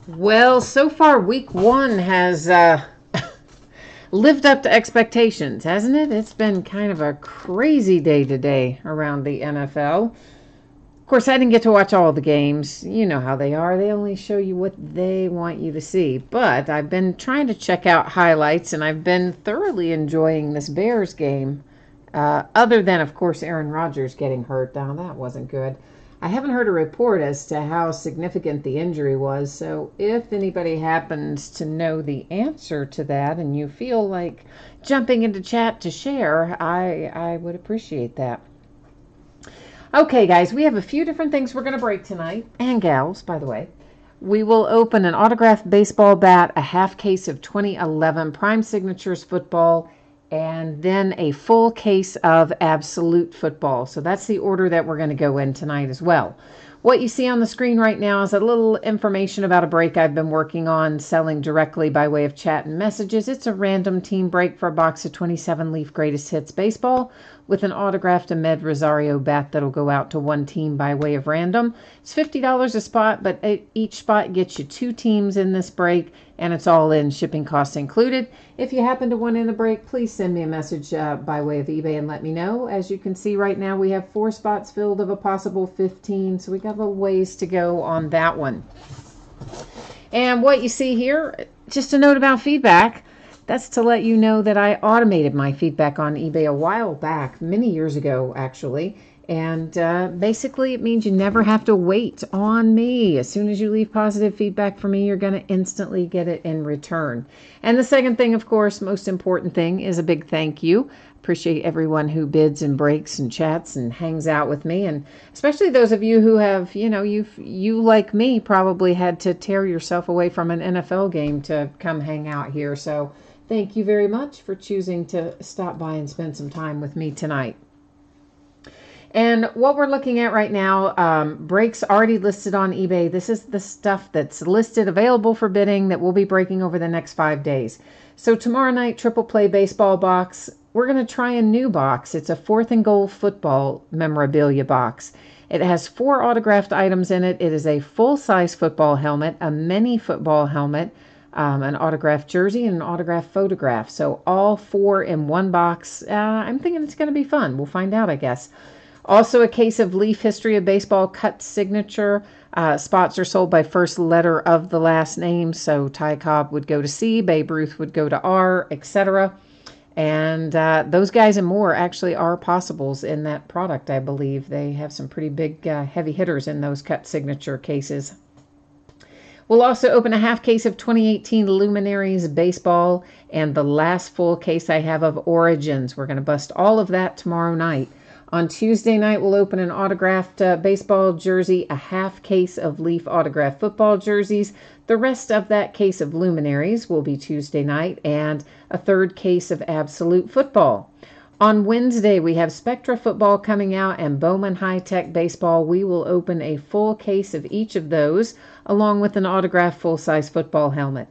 Well, so far, week one has lived up to expectations, hasn't it? It's been kind of a crazy day today around the NFL. Of course, I didn't get to watch all the games. You know how they are. They only show you what they want you to see. But I've been trying to check out highlights, and I've been thoroughly enjoying this Bears game. Other than, of course, Aaron Rodgers getting hurt. Now, that wasn't good. I haven't heard a report as to how significant the injury was, so if anybody happens to know the answer to that and you feel like jumping into chat to share, I would appreciate that. Okay, guys, we have a few different things we're going to break tonight, and gals, by the way. We will open an autographed baseball bat, a half case of 2011 Prime Signatures football, and then a full case of Absolute football. So that's the order that we're going to go in tonight as well. What you see on the screen right now is a little information about a break I've been working on selling directly by way of chat and messages. It's a random team break for a box of 27 Leaf Greatest Hits baseball with an autographed Ahmed Rosario bat that'll go out to one team by way of random. It's $50 a spot, but each spot gets you two teams in this break, and it's all in, shipping costs included. If you happen to want in the break, please send me a message by way of eBay and let me know. As you can see right now, we have 4 spots filled of a possible 15, so we got a little ways to go on that one. And what you see here, just a note about feedback. That's to let you know that I automated my feedback on eBay a while back, many years ago actually, and basically it means you never have to wait on me. As soon as you leave positive feedback for me, you're going to instantly get it in return. And the second thing, of course, most important thing, is a big thank you. Appreciate everyone who bids and breaks and chats and hangs out with me, and especially those of you who have, you like me probably had to tear yourself away from an NFL game to come hang out here. So thank you very much for choosing to stop by and spend some time with me tonight. And what we're looking at right now, breaks already listed on eBay. This is the stuff that's listed, available for bidding, that we'll be breaking over the next 5 days. So tomorrow night, Triple Play Baseball box. We're going to try a new box. It's a 4th and Goal football memorabilia box. It has 4 autographed items in it. It is a full-size football helmet, a mini football helmet, an autographed jersey, and an autographed photograph. So all 4 in one box. I'm thinking it's going to be fun. We'll find out, I guess. Also a case of Leaf History of Baseball cut signature. Spots are sold by first letter of the last name. So Ty Cobb would go to C, Babe Ruth would go to R, etc. And those guys and more actually are possibles in that product, I believe. They have some pretty big heavy hitters in those cut signature cases. We'll also open a half case of 2018 Luminaries Baseball and the last full case I have of Origins. We're going to bust all of that tomorrow night. On Tuesday night, we'll open an autographed baseball jersey, a half case of Leaf autographed football jerseys. The rest of that case of Luminaries will be Tuesday night, and a 3rd case of Absolute football. On Wednesday, we have Spectra football coming out and Bowman High-Tech baseball. We will open a full case of each of those, along with an autographed full-size football helmet.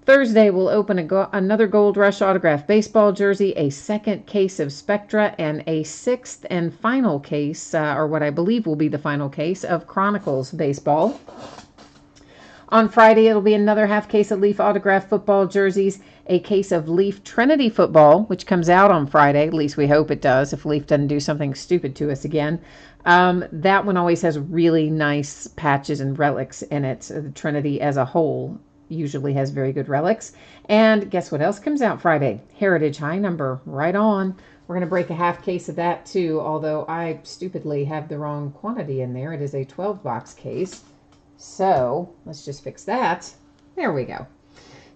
Thursday, we'll open another Gold Rush autographed baseball jersey, a 2nd case of Spectra, and a 6th and final case, or what I believe will be the final case, of Chronicles baseball. On Friday, it'll be another half case of Leaf autographed football jerseys, a case of Leaf Trinity football, which comes out on Friday. At least we hope it does, if Leaf doesn't do something stupid to us again. That one always has really nice patches and relics in it. So the Trinity as a whole usually has very good relics. And guess what else comes out Friday? Heritage High Number. Right on. We're going to break a half case of that too, although I stupidly have the wrong quantity in there. It is a 12-box case. So let's just fix that. There we go.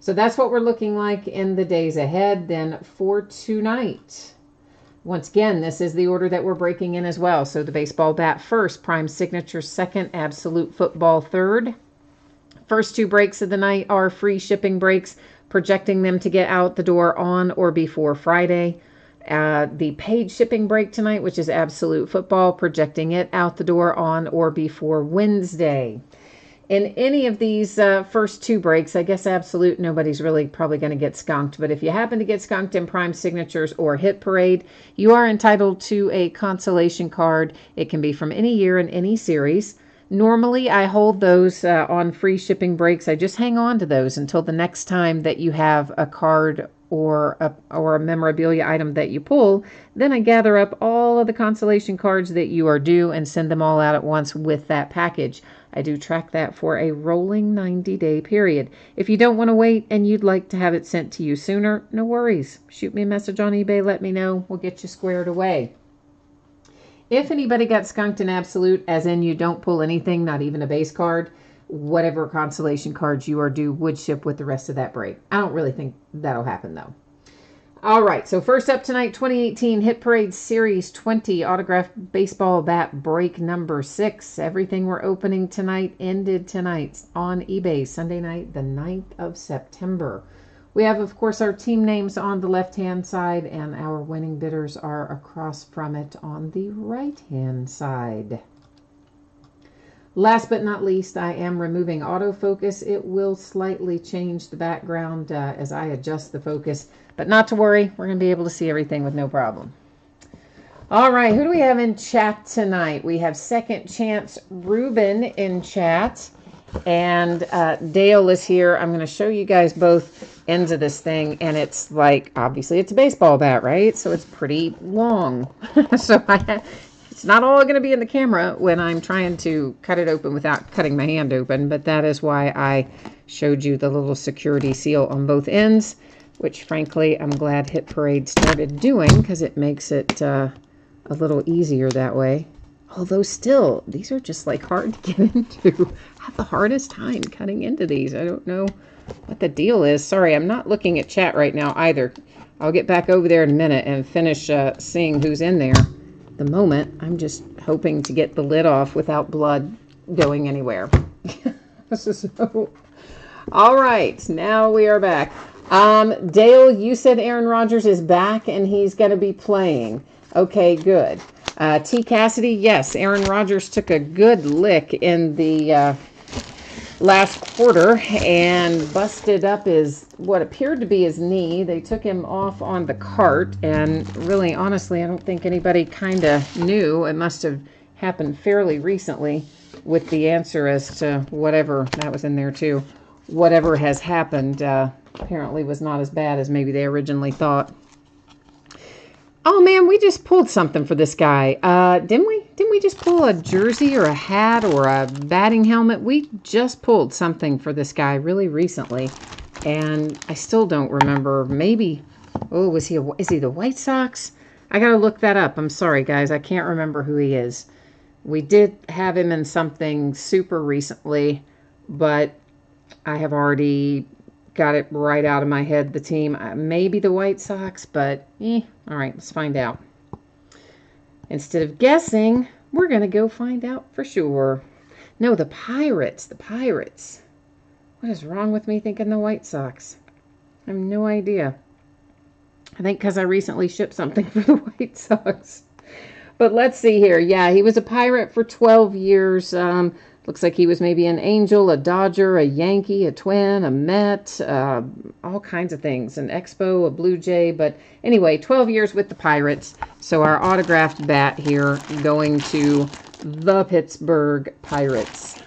So that's what we're looking like in the days ahead. Then for tonight, once again, this is the order that we're breaking in as well. So the baseball bat first, Prime Signature second, Absolute football third. First 2 breaks of the night are free shipping breaks, projecting them to get out the door on or before Friday. The paid shipping break tonight, which is Absolute football, projecting it out the door on or before Wednesday. In any of these first 2 breaks, I guess Absolute, nobody's really probably going to get skunked. But if you happen to get skunked in Prime Signatures or Hit Parade, you are entitled to a consolation card. It can be from any year in any series. Normally, I hold those on free shipping breaks. I just hang on to those until the next time that you have a card or a memorabilia item that you pull. Then I gather up all of the consolation cards that you are due and send them all out at once with that package. I do track that for a rolling 90-day period. If you don't want to wait and you'd like to have it sent to you sooner, no worries. Shoot me a message on eBay, let me know. We'll get you squared away. If anybody got skunked in absolute, as in you don't pull anything, not even a base card, whatever consolation cards you are due would ship with the rest of that break. I don't really think that'll happen, though. All right, so first up tonight, 2018 Hit Parade Series 20 autographed baseball bat break number 6. Everything we're opening tonight ended tonight on eBay, Sunday night, the 9th of September. We have, of course, our team names on the left-hand side, and our winning bidders are across from it on the right-hand side. Last but not least, I am removing autofocus. It will slightly change the background as I adjust the focus, but not to worry. We're going to be able to see everything with no problem. All right, who do we have in chat tonight? We have Second Chance Ruben in chat, and Dale is here. I'm going to show you guys both ends of this thing, and it's like, obviously it's a baseball bat, right? So it's pretty long. So it's not all going to be in the camera when I'm trying to cut it open without cutting my hand open, but that is why I showed you the little security seal on both ends, which frankly I'm glad Hit Parade started doing because it makes it a little easier that way. Although still, these are just like hard to get into. I have the hardest time cutting into these. I don't know what the deal is. Sorry, I'm not looking at chat right now either. I'll get back over there in a minute and finish seeing who's in there. At the moment, I'm just hoping to get the lid off without blood going anywhere. So, all right, now we are back. Dale, you said Aaron Rodgers is back and he's going to be playing. Okay, good. T. Cassidy, yes, Aaron Rodgers took a good lick in the last quarter and busted up what appeared to be his knee. They took him off on the cart, and really, honestly, I don't think anybody kind of knew. It must have happened fairly recently with the answer as to whatever, that was in there too, whatever has happened apparently was not as bad as maybe they originally thought. Oh man, we just pulled something for this guy. Didn't we? Didn't we just pull a jersey or a hat or a batting helmet? We just pulled something for this guy really recently, and I still don't remember. Maybe, oh, is he the White Sox? I gotta look that up. I'm sorry, guys. I can't remember who he is. We did have him in something super recently, but I have already got it right out of my head, the team. Maybe the White Sox, but all right, let's find out. Instead of guessing, we're going to go find out for sure. No, the Pirates. The Pirates. What is wrong with me thinking the White Sox? I have no idea. I think because I recently shipped something for the White Sox. But let's see here. Yeah, he was a Pirate for 12 years. Looks like he was maybe an Angel, a Dodger, a Yankee, a Twin, a Met, all kinds of things. An Expo, a Blue Jay. But anyway, 12 years with the Pirates. So our autographed bat here going to the Pittsburgh Pirates.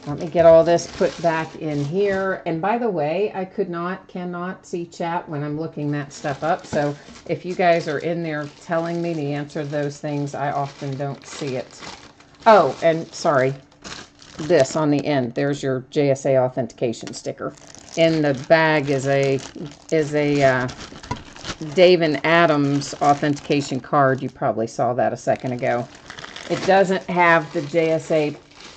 Let me get all this put back in here. And by the way, I cannot see chat when I'm looking that stuff up. So if you guys are in there telling me the answer to those things, I often don't see it. Oh, and sorry, this on the end. There's your JSA authentication sticker. In the bag is a Dave and Adams authentication card. You probably saw that a second ago. It doesn't have the JSA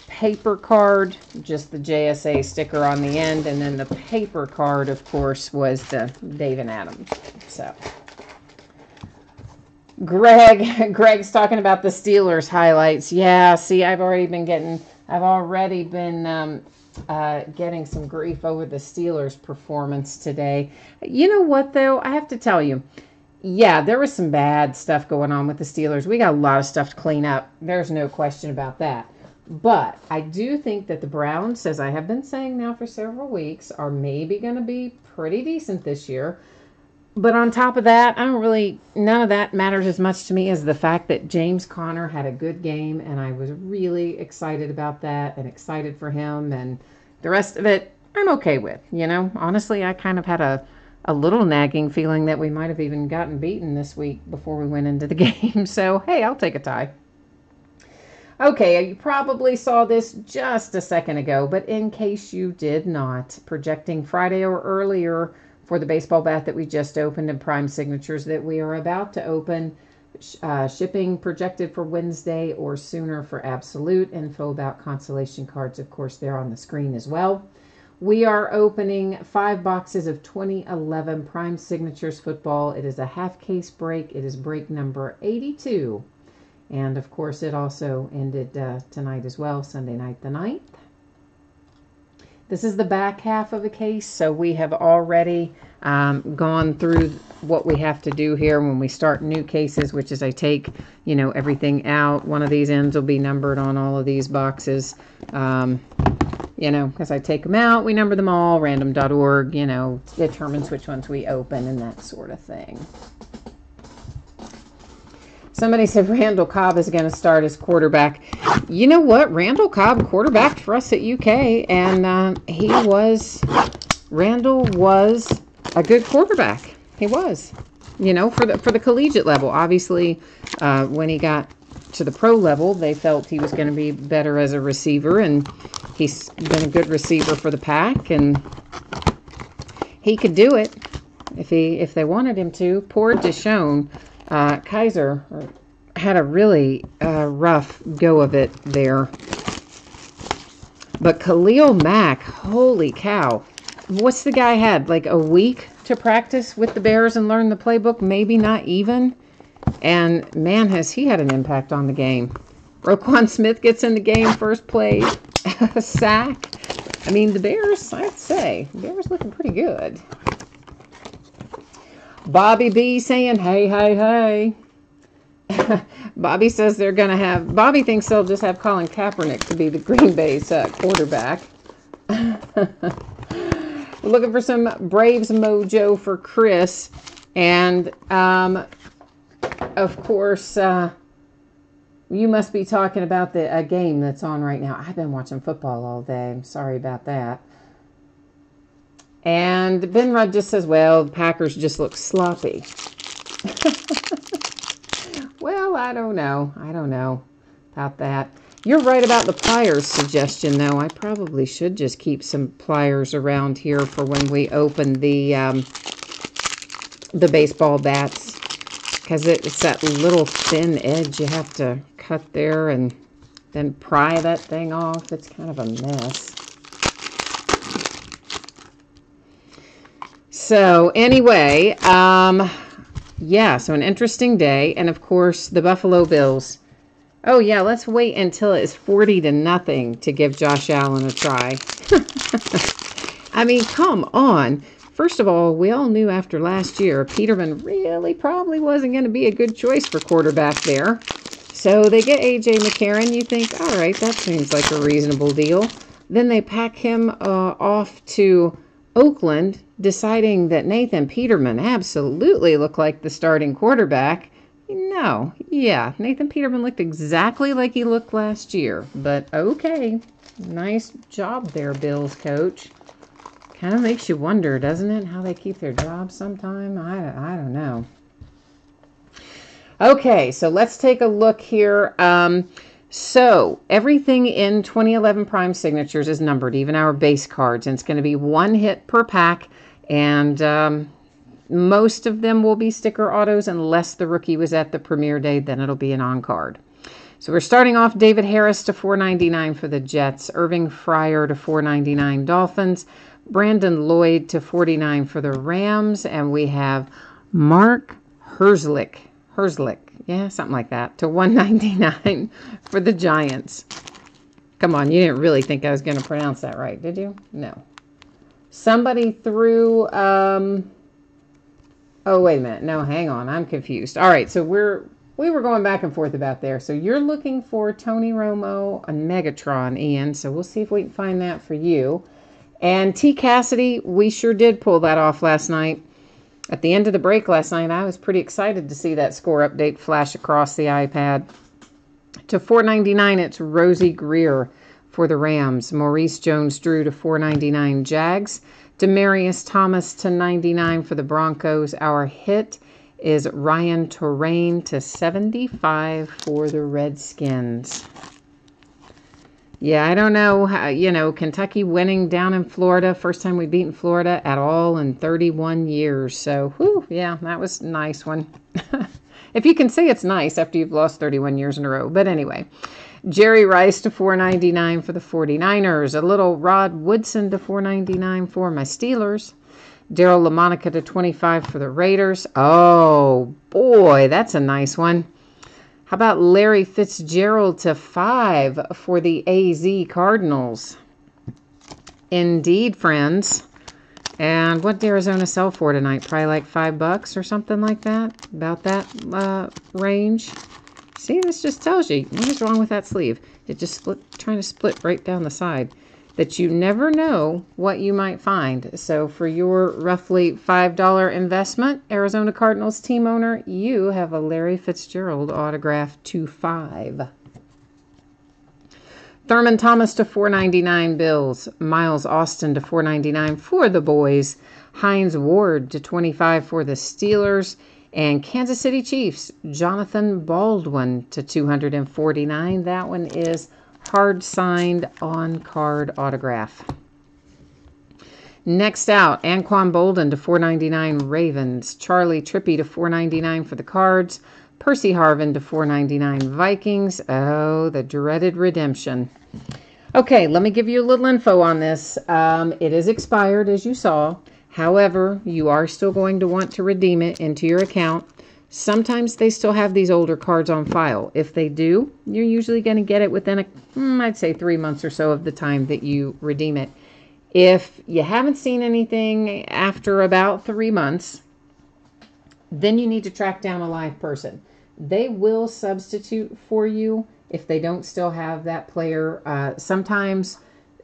paper card, just the JSA sticker on the end, and then the paper card, of course, was the Dave and Adams. So. Greg's talking about the Steelers highlights. Yeah, see, I've already been getting some grief over the Steelers performance today. You know what, though? I have to tell you, yeah, there was some bad stuff going on with the Steelers. We got a lot of stuff to clean up. There's no question about that. But I do think that the Browns, as I have been saying now for several weeks, are maybe going to be pretty decent this year. But on top of that, none of that matters as much to me as the fact that James Conner had a good game, and I was really excited about that and excited for him, and the rest of it, I'm okay with. Honestly, I kind of had a little nagging feeling that we might have even gotten beaten this week before we went into the game. So, hey, I'll take a tie. Okay, you probably saw this just a second ago, but in case you did not, projecting Friday or earlier for the baseball bat that we just opened and Prime Signatures that we are about to open. Shipping projected for Wednesday or sooner for Absolute. Info about consolation cards, of course, they're on the screen as well. We are opening 5 boxes of 2011 Prime Signatures football. It is a half case break. It is break number 82. And, of course, it also ended tonight as well, Sunday night the 9th. This is the back half of a case, so we have already gone through what we have to do here when we start new cases, which is I take, everything out. One of these ends will be numbered on all of these boxes, because I take them out, we number them all, random.org, determines which ones we open and that sort of thing. Somebody said Randall Cobb is going to start as quarterback. You know what? Randall Cobb quarterbacked for us at UK, and Randall was a good quarterback. He was, for the collegiate level. Obviously, when he got to the pro level, they felt he was going to be better as a receiver, and he's been a good receiver for the Pack, and he could do it if they wanted him to. Poor Deshaun. Kaiser had a really rough go of it there. But Khalil Mack, holy cow. What's the guy had? Like a week to practice with the Bears and learn the playbook? Maybe not even. And man, has he had an impact on the game. Roquan Smith gets in the game, first play, sack. I mean, the Bears, I'd say, the Bears looking pretty good. Bobby B saying, hey, hey, hey. Bobby says Bobby thinks they'll just have Colin Kaepernick to be the Green Bay's quarterback. Looking for some Braves mojo for Chris. And, of course, you must be talking about the game that's on right now. I've been watching football all day. I'm sorry about that. And Ben Rudd just says, well, the Packers just look sloppy. Well, I don't know about that. You're right about the pliers suggestion, though. I probably should just keep some pliers around here for when we open the baseball bats. Because it's that little thin edge you have to cut there and then pry that thing off. It's kind of a mess. So anyway, so an interesting day. And of course, the Buffalo Bills. Oh yeah, let's wait until it's 40-0 to give Josh Allen a try. I mean, come on. First of all, we all knew after last year, Peterman really probably wasn't going to be a good choice for quarterback there. So they get A.J. McCarron. You think, all right, that seems like a reasonable deal. Then they pack him off to Oakland, deciding that Nathan Peterman absolutely looked like the starting quarterback. No, yeah, Nathan Peterman looked exactly like he looked last year. But okay, nice job there, Bills coach. Kind of makes you wonder, doesn't it, how they keep their jobs sometime? I don't know. Okay, so let's take a look here. So everything in 2011 Prime Signatures is numbered, even our base cards, and it's going to be 1 hit per pack, and most of them will be sticker autos unless the rookie was at the premiere day, then it'll be an on-card. So we're starting off David Harris to $4.99 for the Jets, Irving Fryer to $4.99 Dolphins, Brandon Lloyd to $49 for the Rams, and we have Mark Herzlich, yeah, something like that, to $1.99 for the Giants. Come on, you didn't really think I was going to pronounce that right, did you? No. Somebody threw, oh, wait a minute. No, hang on. I'm confused. All right, so we were going back and forth about there. So you're looking for Tony Romo and Megatron, Ian, so we'll see if we can find that for you. And T. Cassidy, we sure did pull that off last night. At the end of the break last night, I was pretty excited to see that score update flash across the iPad. To $4.99, it's Rosie Greer for the Rams. Maurice Jones-Drew to $4.99 Jags. Demaryius Thomas to $99 for the Broncos. Our hit is Ryan Torain to $75 for the Redskins. Yeah, I don't know how, Kentucky winning down in Florida. First time we've beaten Florida at all in 31 years. So, whew, yeah, that was a nice one. If you can say it's nice after you've lost 31 years in a row. But anyway, Jerry Rice to $4.99 for the 49ers. A little Rod Woodson to $4.99 for my Steelers. Daryl LaMonica to $25 for the Raiders. Oh, boy, that's a nice one. How about Larry Fitzgerald to $5 for the AZ Cardinals? Indeed, friends. And what did Arizona sell for tonight? Probably like $5 or something like that. About that range. See, this just tells you what is wrong with that sleeve. It just trying to split right down the side. That you never know what you might find. So for your roughly $5 investment, Arizona Cardinals team owner, you have a Larry Fitzgerald autograph to $5. Thurman Thomas to $4.99 Bills. Miles Austin to $4.99 for the boys. Hines Ward to $25 for the Steelers. And Kansas City Chiefs, Jonathan Baldwin to $249. That one is hard signed on card autograph. Next out, Anquan Bolden to $4.99 Ravens. Charlie Trippy to $4.99 for the Cards. Percy Harvin to $4.99 Vikings. Oh, the dreaded redemption. Okay, let me give you a little info on this. It is expired, as you saw. However, you are still going to want to redeem it into your account. Sometimes they still have these older cards on file. If they do, you're usually going to get it within, I'd say 3 months or so of the time that you redeem it. If you haven't seen anything after about 3 months, then you need to track down a live person. They will substitute for you if they don't still have that player. Sometimes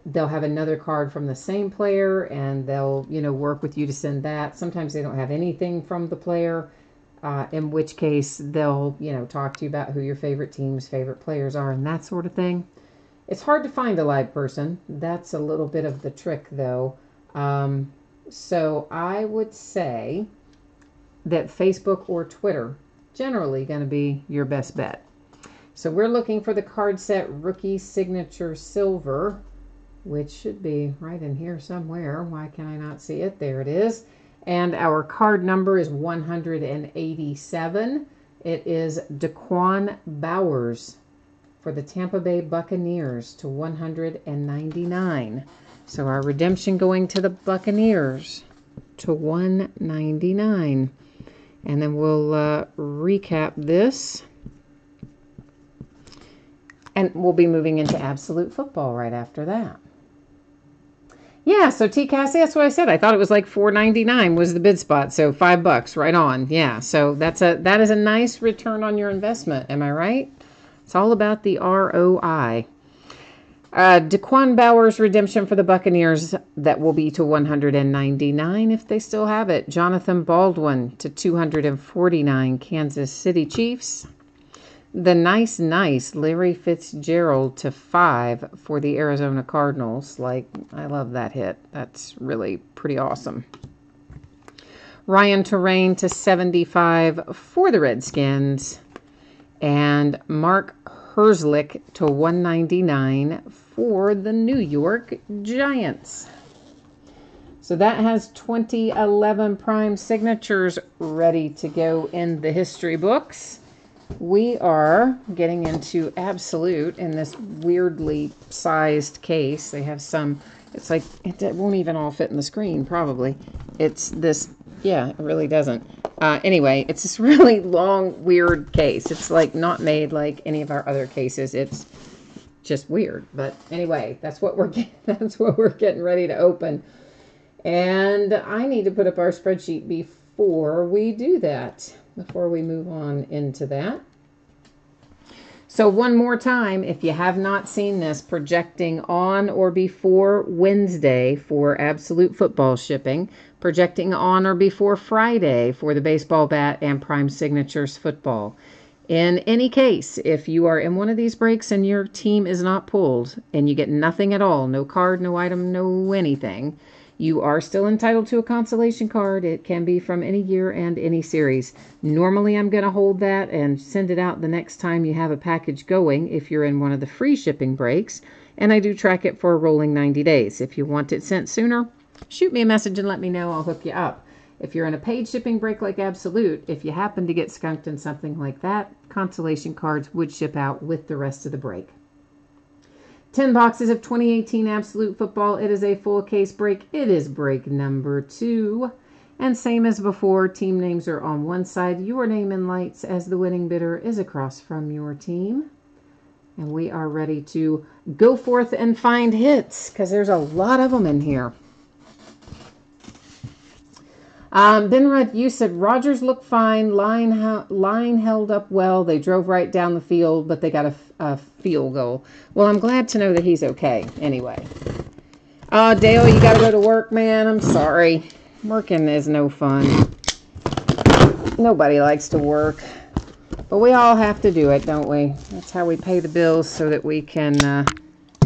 they'll have another card from the same player and they'll, work with you to send that. Sometimes they don't have anything from the player. In which case they'll, talk to you about who your favorite teams, favorite players are, and that sort of thing. It's hard to find a live person. That's a little bit of the trick, though. So I would say that Facebook or Twitter generally going to be your best bet. So we're looking for the card set Rookie Signature Silver, which should be right in here somewhere. Why can I not see it? There it is. And our card number is 187. It is Daquan Bowers for the Tampa Bay Buccaneers to 199. So our redemption going to the Buccaneers to 199. And then we'll recap this. And we'll be moving into Absolute Football right after that. Yeah, so T. Cassie, that's what I said. I thought it was like $4.99 was the bid spot, so $5 right on. Yeah, so that is a nice return on your investment. Am I right? It's all about the ROI. Daquan Bowers redemption for the Buccaneers, that will be to $199 if they still have it. Jonathan Baldwin to $249 Kansas City Chiefs. The nice Larry Fitzgerald to $5 for the Arizona Cardinals. I love that hit. That's really pretty awesome. Ryan Torain to $75 for the Redskins. And Mark Herzlich to $199 for the New York Giants. So that has 2011 prime signatures ready to go in the history books. We are getting into Absolute in this weirdly sized case. They have some, it's like, it won't even all fit in the screen, probably. It's this, yeah, it really doesn't. Anyway, it's this really long, weird case. It's like not made like any of our other cases. It's just weird. But anyway, that's what we're getting ready to open. And I need to put up our spreadsheet before we do that. Before we move on into that. So one more time, if you have not seen this, projecting on or before Wednesday for Absolute Football shipping, projecting on or before Friday for the baseball bat and Prime Signatures football. In any case, if you are in one of these breaks and your team is not pulled and you get nothing at all, no card, no item, no anything, you are still entitled to a consolation card. It can be from any year and any series. Normally, I'm going to hold that and send it out the next time you have a package going if you're in one of the free shipping breaks. And I do track it for a rolling 90 days. If you want it sent sooner, shoot me a message and let me know. I'll hook you up. If you're in a paid shipping break like Absolute, if you happen to get skunked in something like that, consolation cards would ship out with the rest of the break. 10 boxes of 2018 Absolute Football. It is a full case break. It is break number 2. And same as before, team names are on one side. Your name in lights as the winning bidder is across from your team. And we are ready to go forth and find hits because there's a lot of them in here. Benrad, you said Rodgers looked fine. Line held up well. They drove right down the field, but they got a field goal. Well, I'm glad to know that he's okay anyway. Dale, you got to go to work, man. I'm sorry. Working is no fun. Nobody likes to work. But we all have to do it, don't we? That's how we pay the bills so that we can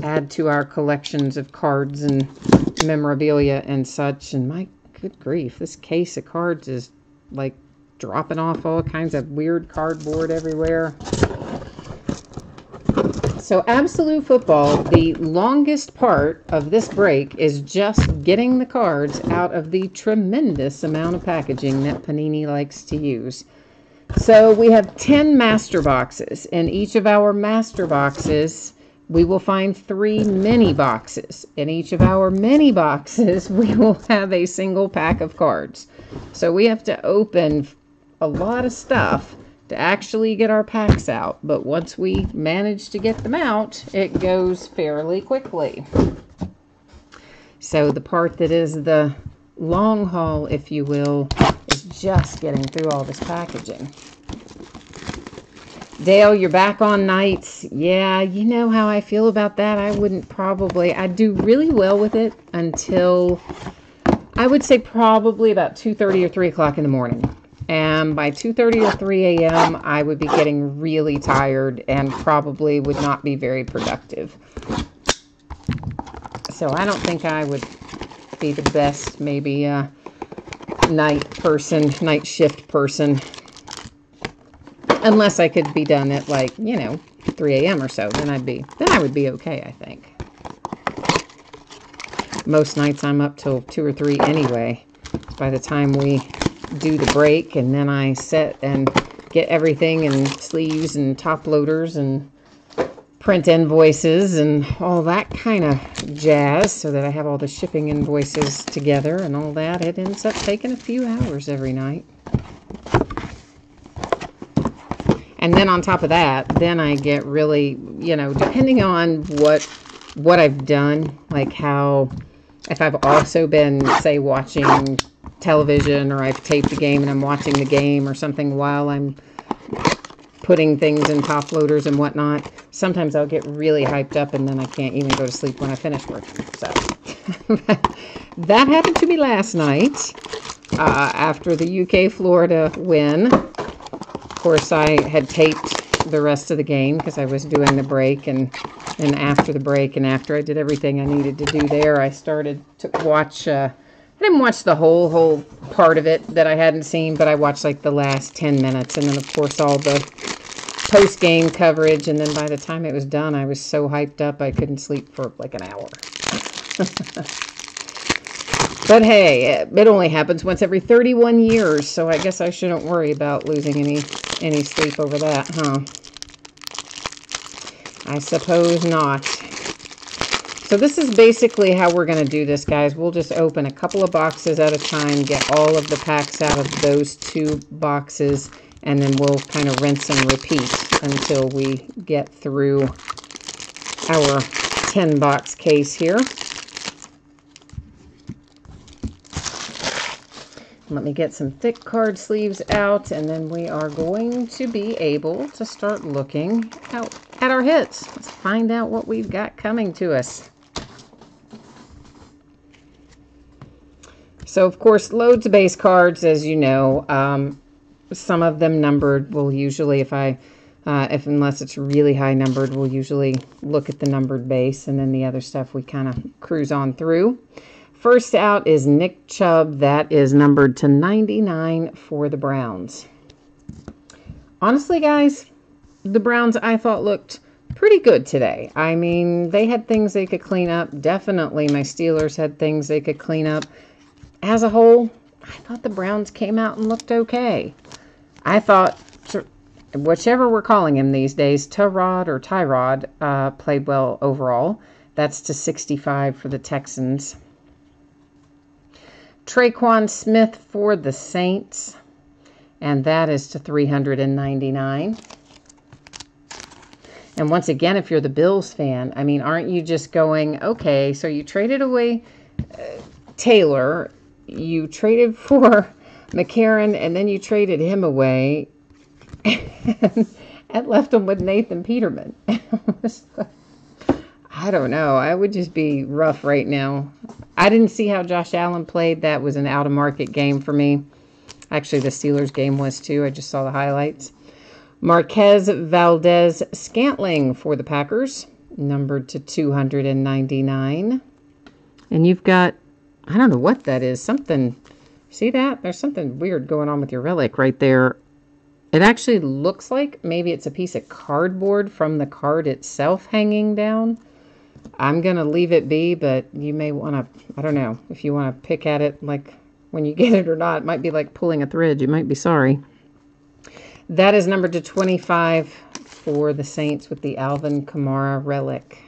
add to our collections of cards and memorabilia and such. And my good grief, this case of cards is like dropping off all kinds of weird cardboard everywhere. So Absolute Football, the longest part of this break is just getting the cards out of the tremendous amount of packaging that Panini likes to use. So we have 10 master boxes. In each of our master boxes, we will find 3 mini boxes. In each of our mini boxes, we will have a single pack of cards. So we have to open a lot of stuff to actually get our packs out. But once we manage to get them out, it goes fairly quickly. So the part that is the long haul, if you will, is just getting through all this packaging. Dale, you're back on nights. Yeah, you know how I feel about that. I'd do really well with it until, I would say probably about 2:30 or 3 o'clock in the morning. And by 2:30 or 3 a.m., I would be getting really tired and probably would not be very productive. So I don't think I would be the best, maybe night shift person. Unless I could be done at 3 a.m. or so, then I would be okay, I think. Most nights I'm up till 2 or 3 anyway. By the time we do the break, and then I set and get everything and sleeves and top loaders and print invoices and all that kind of jazz so that I have all the shipping invoices together and all that. It ends up taking a few hours every night. And then on top of that, then I get really, depending on what I've done, like if I've also been, say, watching television or I've taped a game and I'm watching the game or something while I'm putting things in top loaders and whatnot, sometimes I'll get really hyped up and then I can't even go to sleep when I finish working. So that happened to me last night after the UK-Florida win. Of course, I had taped the rest of the game because I was doing the break, and after the break and after I did everything I needed to do there, I started to watch. I didn't watch the whole part of it that I hadn't seen, but I watched like the last 10 minutes, and then of course all the post-game coverage, and then by the time it was done, I was so hyped up I couldn't sleep for like an hour. But hey, it only happens once every 31 years, so I guess I shouldn't worry about losing any sleep over that, huh? I suppose not. So this is basically how we're going to do this, guys. We'll just open a couple of boxes at a time, get all of the packs out of those 2 boxes, and then we'll kind of rinse and repeat until we get through our 10-box case here. Let me get some thick card sleeves out, and then we are going to be able to start looking out at our hits. Let's find out what we've got coming to us. So, of course, loads of base cards, as you know. Some of them numbered. Will usually, unless it's really high numbered, we'll usually look at the numbered base, and then the other stuff we kind of cruise on through. First out is Nick Chubb. That is numbered to 99 for the Browns. Honestly, guys, the Browns I thought looked pretty good today. I mean, they had things they could clean up. Definitely my Steelers had things they could clean up. As a whole, I thought the Browns came out and looked okay. I thought, whichever we're calling him these days, Tyrod, played well overall. That's to 65 for the Texans. Traquan Smith for the Saints, and that is to 399. And once again, if you're the Bills fan, I mean, aren't you just going, okay, so you traded away Taylor, you traded for McCarron, and then you traded him away and left him with Nathan Peterman. I don't know. I would just be rough right now. I didn't see how Josh Allen played. That was an out-of-market game for me. Actually, the Steelers game was too. I just saw the highlights. Marquez Valdez-Scantling for the Packers, numbered to 299. And you've got, I don't know what that is. Something, see that? There's something weird going on with your relic right there. It actually looks like maybe it's a piece of cardboard from the card itself hanging down. I'm going to leave it be, but you may want to, I don't know, if you want to pick at it like when you get it or not. It might be like pulling a thread. You might be sorry. That is numbered to 25 for the Saints with the Alvin Kamara relic.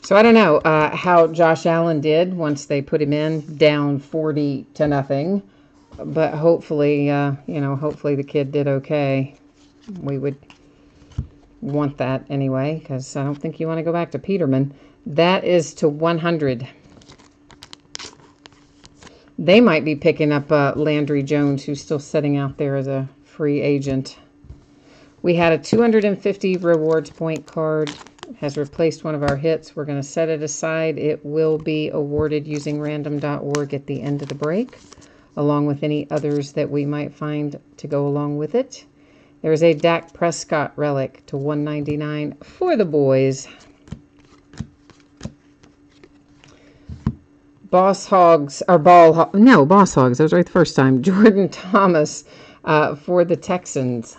So I don't know how Josh Allen did once they put him in, down 40-0. But hopefully, hopefully the kid did okay. We would want that anyway, because I don't think you want to go back to Peterman. That is to 100. They might be picking up Landry Jones, who's still sitting out there as a free agent. We had a 250 rewards point card. Has replaced one of our hits. We're going to set it aside. It will be awarded using random.org at the end of the break, along with any others that we might find to go along with it. There's a Dak Prescott relic to 199 for the boys. Boss Hogs. I was right the first time. Jordan Thomas for the Texans.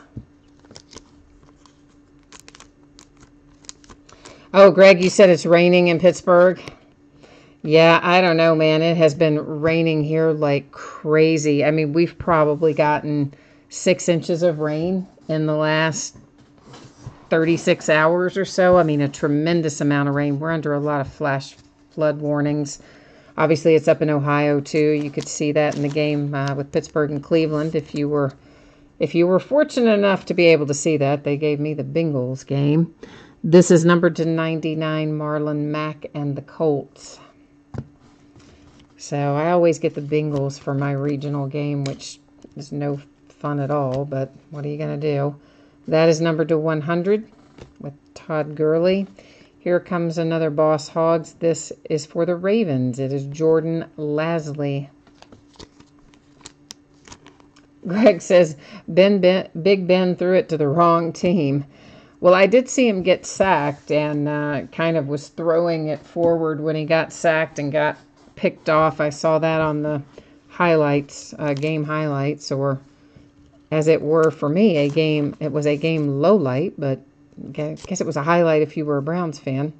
Oh, Greg, you said it's raining in Pittsburgh? Yeah, I don't know, man. It has been raining here like crazy. I mean, we've probably gotten 6 inches of rain in the last 36 hours or so. I mean, a tremendous amount of rain. We're under a lot of flash flood warnings. Obviously, it's up in Ohio, too. You could see that in the game with Pittsburgh and Cleveland. If you were fortunate enough to be able to see that, they gave me the Bengals game. This is numbered to 99, Marlon Mack and the Colts. So I always get the Bengals for my regional game, which is no fun at all, but what are you going to do? That is numbered to 100 with Todd Gurley. Here comes another Boss Hogs. This is for the Ravens. It is Jordan Lasley. Greg says, Big Ben threw it to the wrong team. Well, I did see him get sacked and kind of was throwing it forward when he got sacked and got picked off. I saw that on the highlights, game highlights, or as it were for me, it was a game low light, but I guess it was a highlight if you were a Browns fan.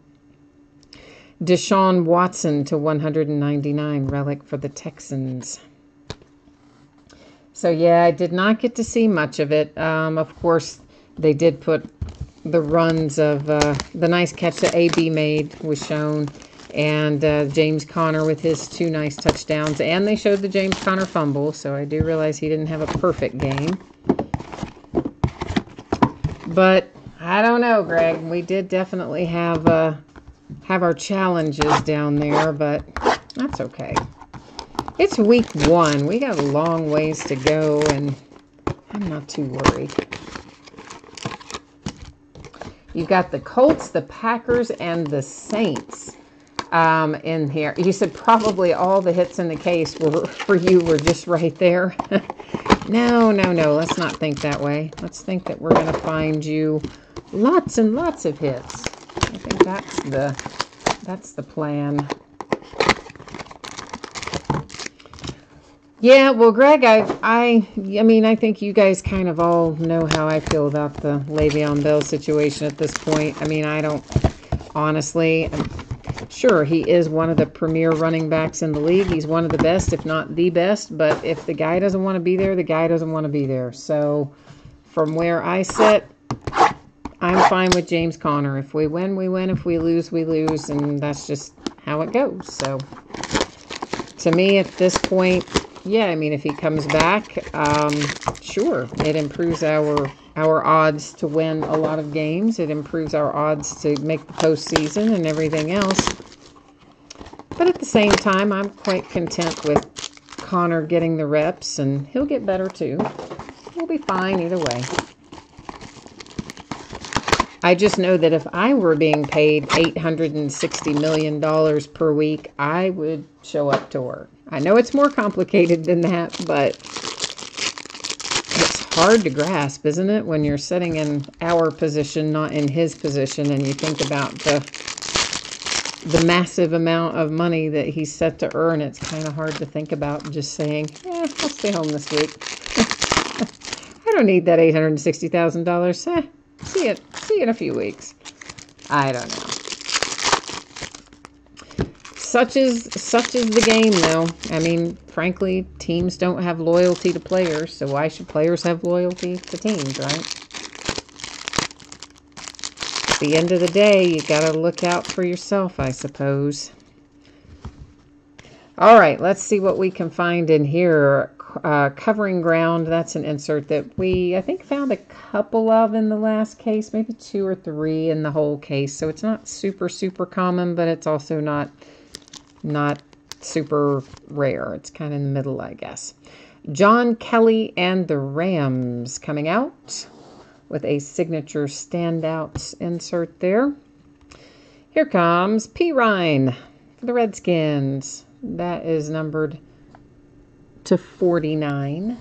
Deshaun Watson to 199, relic for the Texans. So, yeah, I did not get to see much of it. Of course, they did put the runs of the nice catch that AB made was shown, and James Conner with his 2 nice touchdowns, and they showed the James Conner fumble, so I do realize he didn't have a perfect game. But I don't know, Greg. We did definitely have our challenges down there, but that's okay. It's week 1. We got a long ways to go, and I'm not too worried. You've got the Colts, the Packers, and the Saints in here. You said probably all the hits in the case were for you were just right there. No. Let's not think that way. Let's think that we're going to find you lots and lots of hits. I think that's the plan. Yeah, well, Greg, I mean, I think you guys kind of all know how I feel about the Le'Veon Bell situation at this point. I mean, I don't, honestly, sure, he is one of the premier running backs in the league. He's one of the best, if not the best, but if the guy doesn't want to be there, the guy doesn't want to be there. So, from where I sit, I'm fine with James Conner. If we win, we win. If we lose, we lose, and that's just how it goes. So, to me, at this point, yeah, I mean, if he comes back, sure, it improves our odds to win a lot of games. It improves our odds to make the postseason and everything else. But at the same time, I'm quite content with Conner getting the reps, and he'll get better too. We'll be fine either way. I just know that if I were being paid $860 million per week, I would show up to work. I know it's more complicated than that, but it's hard to grasp, isn't it? When you're sitting in our position, not in his position, and you think about the massive amount of money that he's set to earn, it's kind of hard to think about just saying, I'll stay home this week. I don't need that $860,000. See you in a few weeks. I don't know. Such is the game, though. I mean, frankly, teams don't have loyalty to players, so why should players have loyalty to teams, right? At the end of the day, you got to look out for yourself, I suppose. All right, let's see what we can find in here. Covering ground, that's an insert that I think, found a couple of in the last case, maybe 2 or 3 in the whole case. So it's not super, super common, but it's also not super rare. It's kind of in the middle, I guess. John Kelly and the Rams coming out with a signature standouts insert there. Here comes P. Ryan for the Redskins. That is numbered to 49.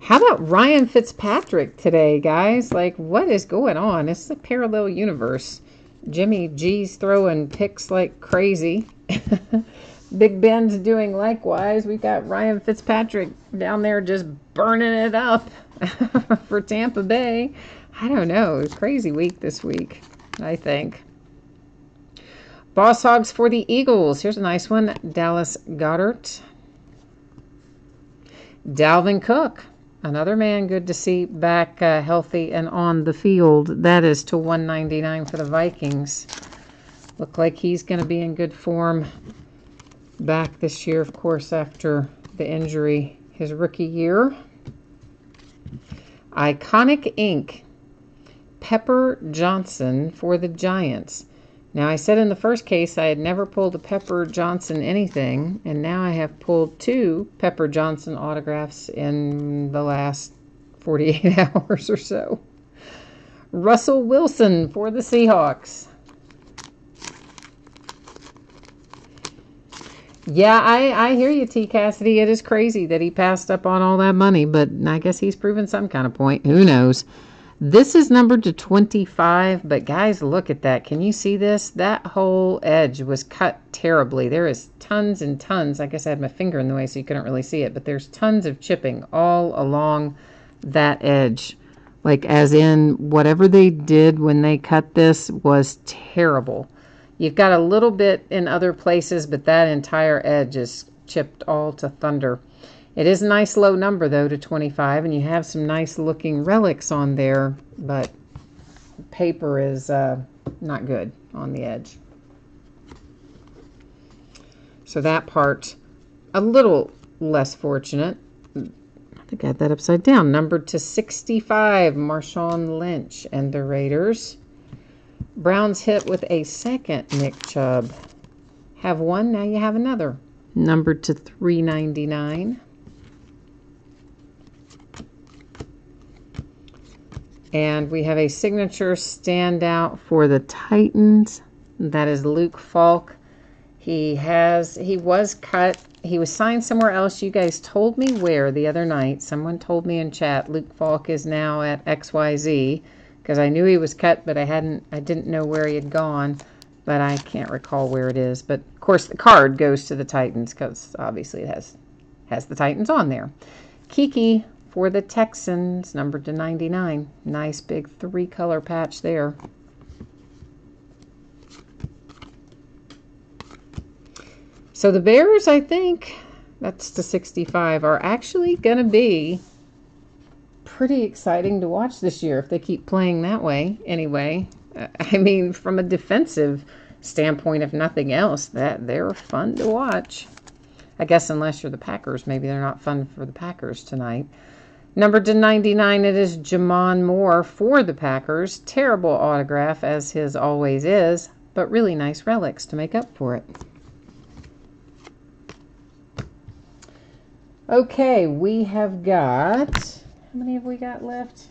How about Ryan Fitzpatrick today, guys? Like, what is going on? This is a parallel universe. Jimmy G's throwing picks like crazy. Big Ben's doing likewise. We got Ryan Fitzpatrick down there just burning it up for Tampa Bay. I don't know. Crazy week this week, I think. Boss Hogs for the Eagles. Here's a nice one. Dallas Goedert. Dalvin Cook. Another man good to see back healthy and on the field. That is to 199 for the Vikings. Look like he's going to be in good form back this year, of course, after the injury his rookie year. Iconic Ink. Pepper Johnson for the Giants. Now, I said in the first case I had never pulled a Pepper Johnson anything, and now I have pulled 2 Pepper Johnson autographs in the last 48 hours or so. Russell Wilson for the Seahawks. Yeah, I hear you, T. Cassidy. It is crazy that he passed up on all that money, but I guess he's proven some kind of point. Who knows? This is numbered to 25, but guys, look at that. Can you see this? That whole edge was cut terribly. There is tons and tons. I guess I had my finger in the way so you couldn't really see it, but there's tons of chipping all along that edge. Like, as in, whatever they did when they cut this was terrible. You've got a little bit in other places, but that entire edge is chipped all to thunder. It is a nice low number, though, to 25, and you have some nice looking relics on there, but paper is not good on the edge. So that part, a little less fortunate. I think I had that upside down. Numbered to 65, Marshawn Lynch and the Raiders. Browns hit with a second Nick Chubb. Have one, now you have another. numbered to $3.99. And we have a signature standout for the Titans. That is Luke Falk. He was cut. He was signed somewhere else. You guys told me where the other night. Someone told me in chat Luke Falk is now at XYZ, because I knew he was cut, but I didn't know where he had gone, but I can't recall where it is. But of course the card goes to the Titans because obviously it has the Titans on there. Kiki for the Texans, numbered to 99. Nice big 3-color patch there. So the Bears, I think, that's to 65, are actually going to be pretty exciting to watch this year if they keep playing that way anyway. I mean, from a defensive standpoint, if nothing else, that they're fun to watch. I guess unless you're the Packers, maybe they're not fun for the Packers tonight. Numbered to 99, it is Jamon Moore for the Packers. Terrible autograph, as his always is, but really nice relics to make up for it. Okay, we have got, how many have we got left?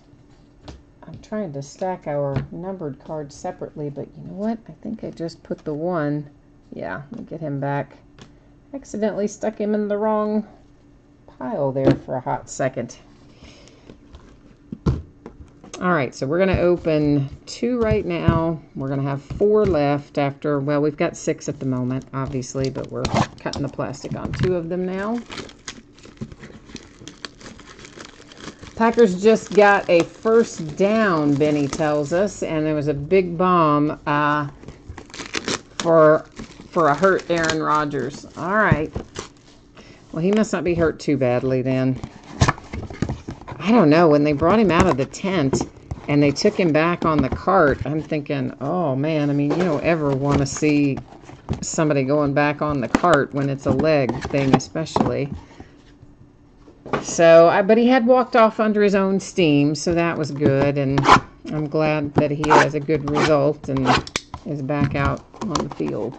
I'm trying to stack our numbered cards separately, but you know what? I think I just put the one. Yeah, let me get him back. Accidentally stuck him in the wrong pile there for a hot second. All right, so we're going to open 2 right now. We're going to have 4 left after, well, we've got 6 at the moment, obviously, but we're cutting the plastic on 2 of them now. Packers just got a first down, Benny tells us, and there was a big bomb for a hurt Aaron Rodgers. All right. Well, he must not be hurt too badly then. I don't know. When they brought him out of the tent and they took him back on the cart, I'm thinking, oh, man, I mean, you don't ever want to see somebody going back on the cart when it's a leg thing especially. So, but he had walked off under his own steam, so that was good, and I'm glad that he has a good result and is back out on the field.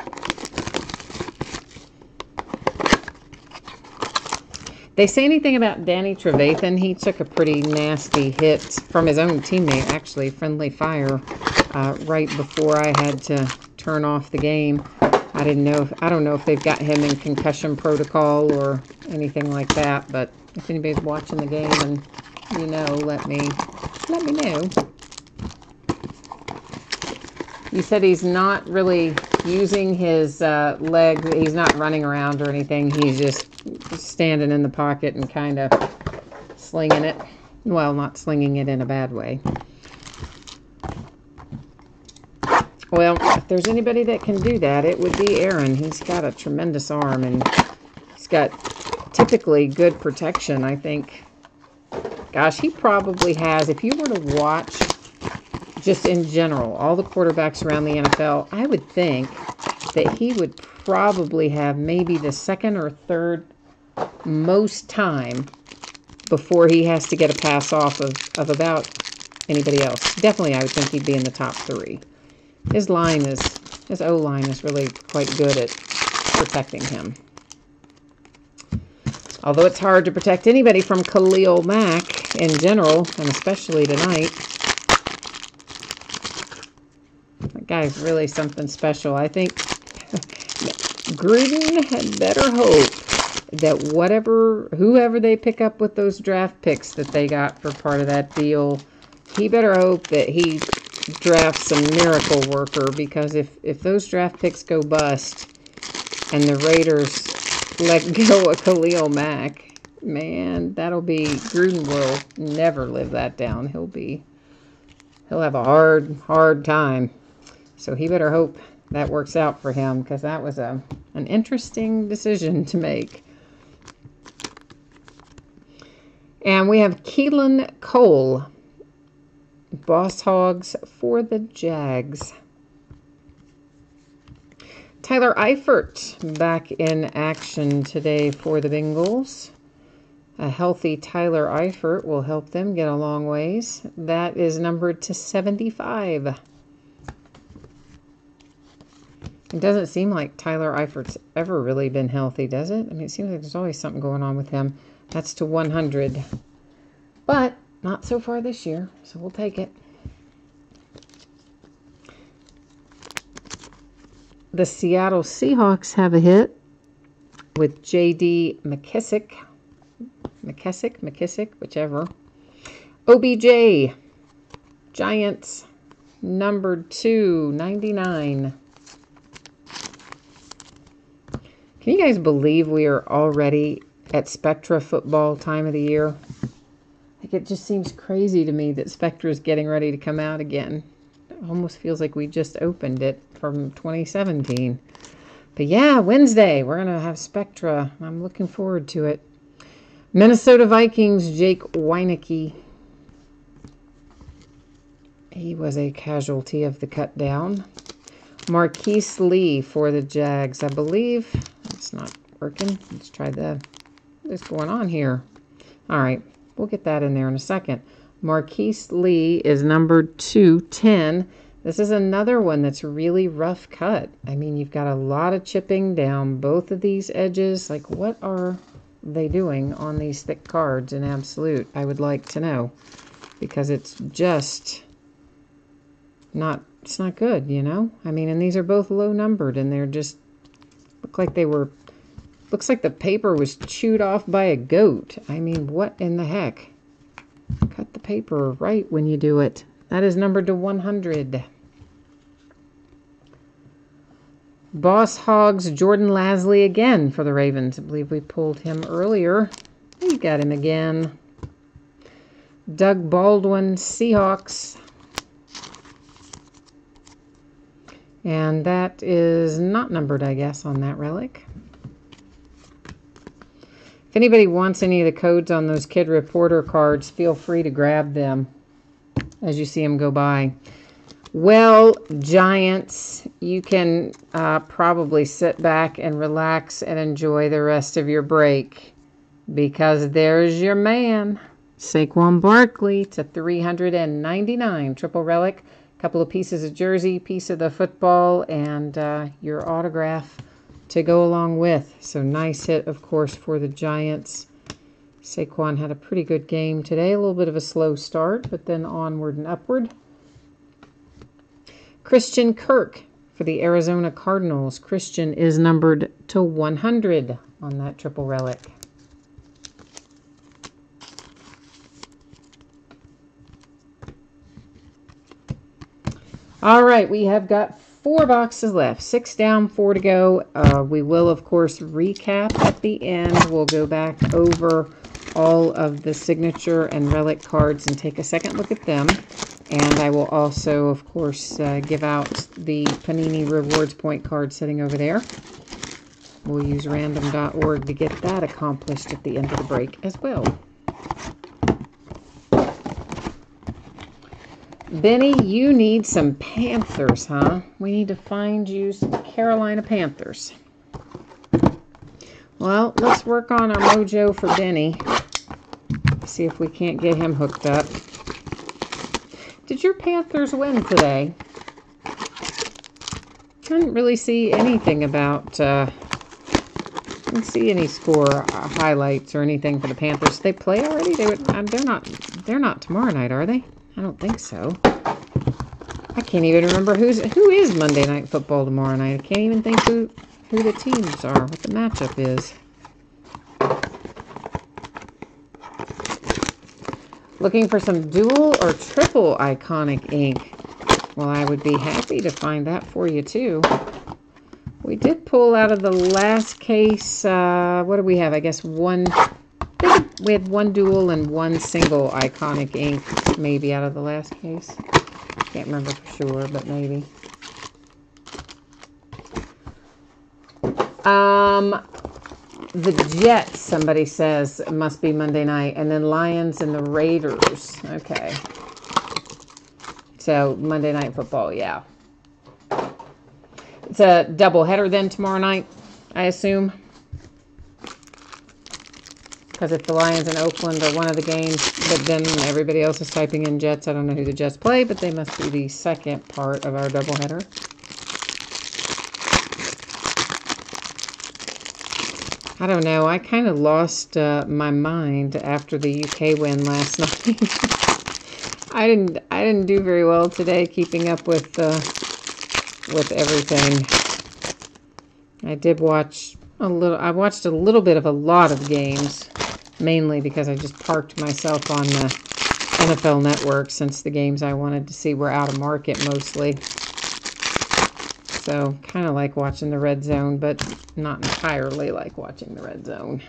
They say anything about Danny Trevathan? He took a pretty nasty hit from his own teammate, actually, friendly fire, right before I had to turn off the game. I don't know if they've got him in concussion protocol or anything like that, but if anybody's watching the game and you know, let me know. You said he's not really using his leg. He's not running around or anything. He's just standing in the pocket and kind of slinging it. Well, not slinging it in a bad way. Well, if there's anybody that can do that, it would be Aaron. He's got a tremendous arm, and he's got typically good protection, I think. Gosh, he probably has, if you were to watch just in general, all the quarterbacks around the NFL, I would think that he would probably have maybe the second or third most time before he has to get a pass off of about anybody else. Definitely, I would think he'd be in the top 3. His O-line is really quite good at protecting him. Although it's hard to protect anybody from Khalil Mack in general, and especially tonight. That guy's really something special. I think Gruden had better hope that whoever they pick up with those draft picks that they got for part of that deal, he better hope that he drafts a miracle worker, because if those draft picks go bust and the Raiders let go of Khalil Mack, man, Gruden will never live that down. He'll have a hard time. So he better hope that works out for him, because that was an interesting decision to make. And we have Keelan Cole, Boss Hogs for the Jags. Tyler Eifert back in action today for the Bengals. A healthy Tyler Eifert will help them get a long ways. That is numbered to 75. It doesn't seem like Tyler Eifert's ever really been healthy, does it? I mean, it seems like there's always something going on with him. That's to 100. But not so far this year, so we'll take it. The Seattle Seahawks have a hit with J.D. McKissick, whichever. OBJ, Giants, numbered 299. Can you guys believe we are already at Spectra football time of the year? Like, it just seems crazy to me that Spectra is getting ready to come out again. It almost feels like we just opened it from 2017. But yeah, Wednesday, we're going to have Spectra. I'm looking forward to it. Minnesota Vikings, Jake Weineke. He was a casualty of the cut down. Marquise Lee for the Jags, I believe. It's not working. Let's try what's going on here. All right, we'll get that in there in a second. Marquise Lee is numbered 210. This is another one that's really rough cut. I mean, you've got a lot of chipping down both of these edges. Like, what are they doing on these thick cards in absolute? I would like to know, because it's just not, it's not good, you know? I mean, and these are both low numbered, and they're just, looks like the paper was chewed off by a goat. I mean, what in the heck? Cut the paper right when you do it. That is numbered to 100. Boss Hogs, Jordan Lasley again for the Ravens. I believe we pulled him earlier. We got him again. Doug Baldwin, Seahawks. And that is not numbered, I guess, on that relic. If anybody wants any of the codes on those Kid Reporter cards, feel free to grab them as you see them go by. Well, Giants, you can probably sit back and relax and enjoy the rest of your break, because there's your man, Saquon Barkley, to 399. Triple relic, a couple of pieces of jersey, piece of the football, and your autograph to go along with. So nice hit, of course, for the Giants. Saquon had a pretty good game today. A little bit of a slow start, but then onward and upward. Christian Kirk for the Arizona Cardinals. Christian is numbered to 100 on that triple relic. All right, we have got 4 boxes left. 6 down, 4 to go. We will, of course, recap at the end. We'll go back over all of the signature and relic cards and take a second look at them. And I will also, of course, give out the Panini Rewards Point card sitting over there. We'll use random.org to get that accomplished at the end of the break as well. Benny, you need some Panthers, huh? We need to find you some Carolina Panthers. Well, let's work on our mojo for Benny. See if we can't get him hooked up. Did your Panthers win today? I didn't really see anything about, I didn't see any score highlights or anything for the Panthers. They play already? They're not tomorrow night, are they? I don't think so. I can't even remember who is Monday Night Football tomorrow night. I can't even think who the teams are, what the matchup is. Looking for some dual or triple iconic ink? Well, I would be happy to find that for you too. We did pull out of the last case, what do we have? I guess one, we had one dual and one single iconic ink maybe out of the last case. Can't remember for sure, but maybe. The Jets, somebody says, must be Monday night. And then Lions and the Raiders. Okay. So, Monday Night Football, yeah. It's a doubleheader then tomorrow night, I assume. Because if the Lions and Oakland are one of the games, but then everybody else is typing in Jets. I don't know who the Jets play, but they must be the second part of our doubleheader. I don't know. I kind of lost my mind after the UK win last night. I didn't do very well today, keeping up with everything. I did watch a little. I watched a little bit of a lot of games, mainly because I just parked myself on the NFL Network since the games I wanted to see were out of market mostly. So, kind of like watching the Red Zone, but not entirely like watching the Red Zone.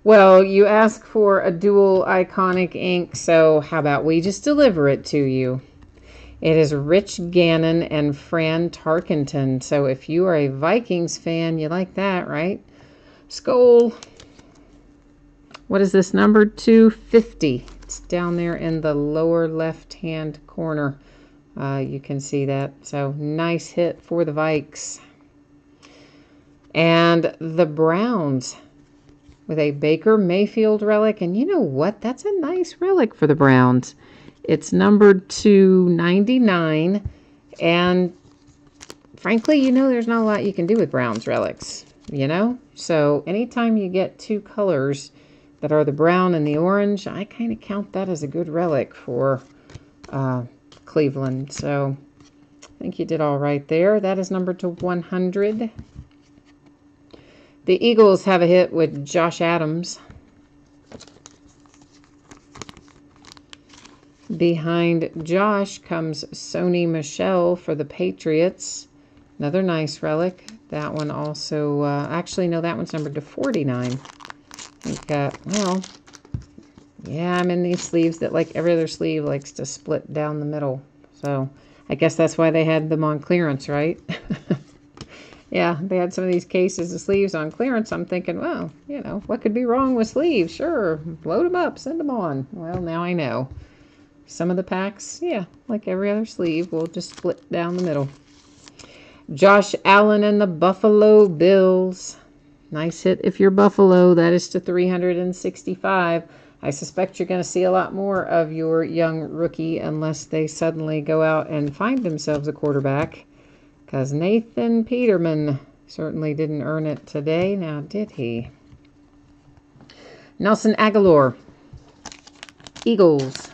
Well, you ask for a dual iconic ink, so how about we just deliver it to you? It is Rich Gannon and Fran Tarkenton. So if you are a Vikings fan, you like that, right? Skol. What is this number? 250. It's down there in the lower left-hand corner. You can see that. So nice hit for the Vikes. And the Browns with a Baker Mayfield relic. And you know what? That's a nice relic for the Browns. It's numbered to 99. And frankly, you know, there's not a lot you can do with Browns relics, you know? So anytime you get two colors that are the brown and the orange, I kind of count that as a good relic for Cleveland. So I think you did all right there. That is numbered to 100. The Eagles have a hit with Josh Adams. Behind Josh comes Sony Michel for the Patriots. Another nice relic. That one also, actually, no, that one's numbered to 49. I think, well, yeah, I'm in these sleeves that, like every other sleeve, likes to split down the middle. So I guess that's why they had them on clearance, right? Yeah, they had some of these cases of sleeves on clearance. I'm thinking, well, you know, what could be wrong with sleeves? Sure, load them up, send them on. Well, now I know. Some of the packs, yeah, like every other sleeve, will just split down the middle. Josh Allen and the Buffalo Bills. Nice hit if you're Buffalo. That is to 365. I suspect you're going to see a lot more of your young rookie unless they suddenly go out and find themselves a quarterback. Because Nathan Peterman certainly didn't earn it today. Now, did he? Nelson Aguilar. Eagles.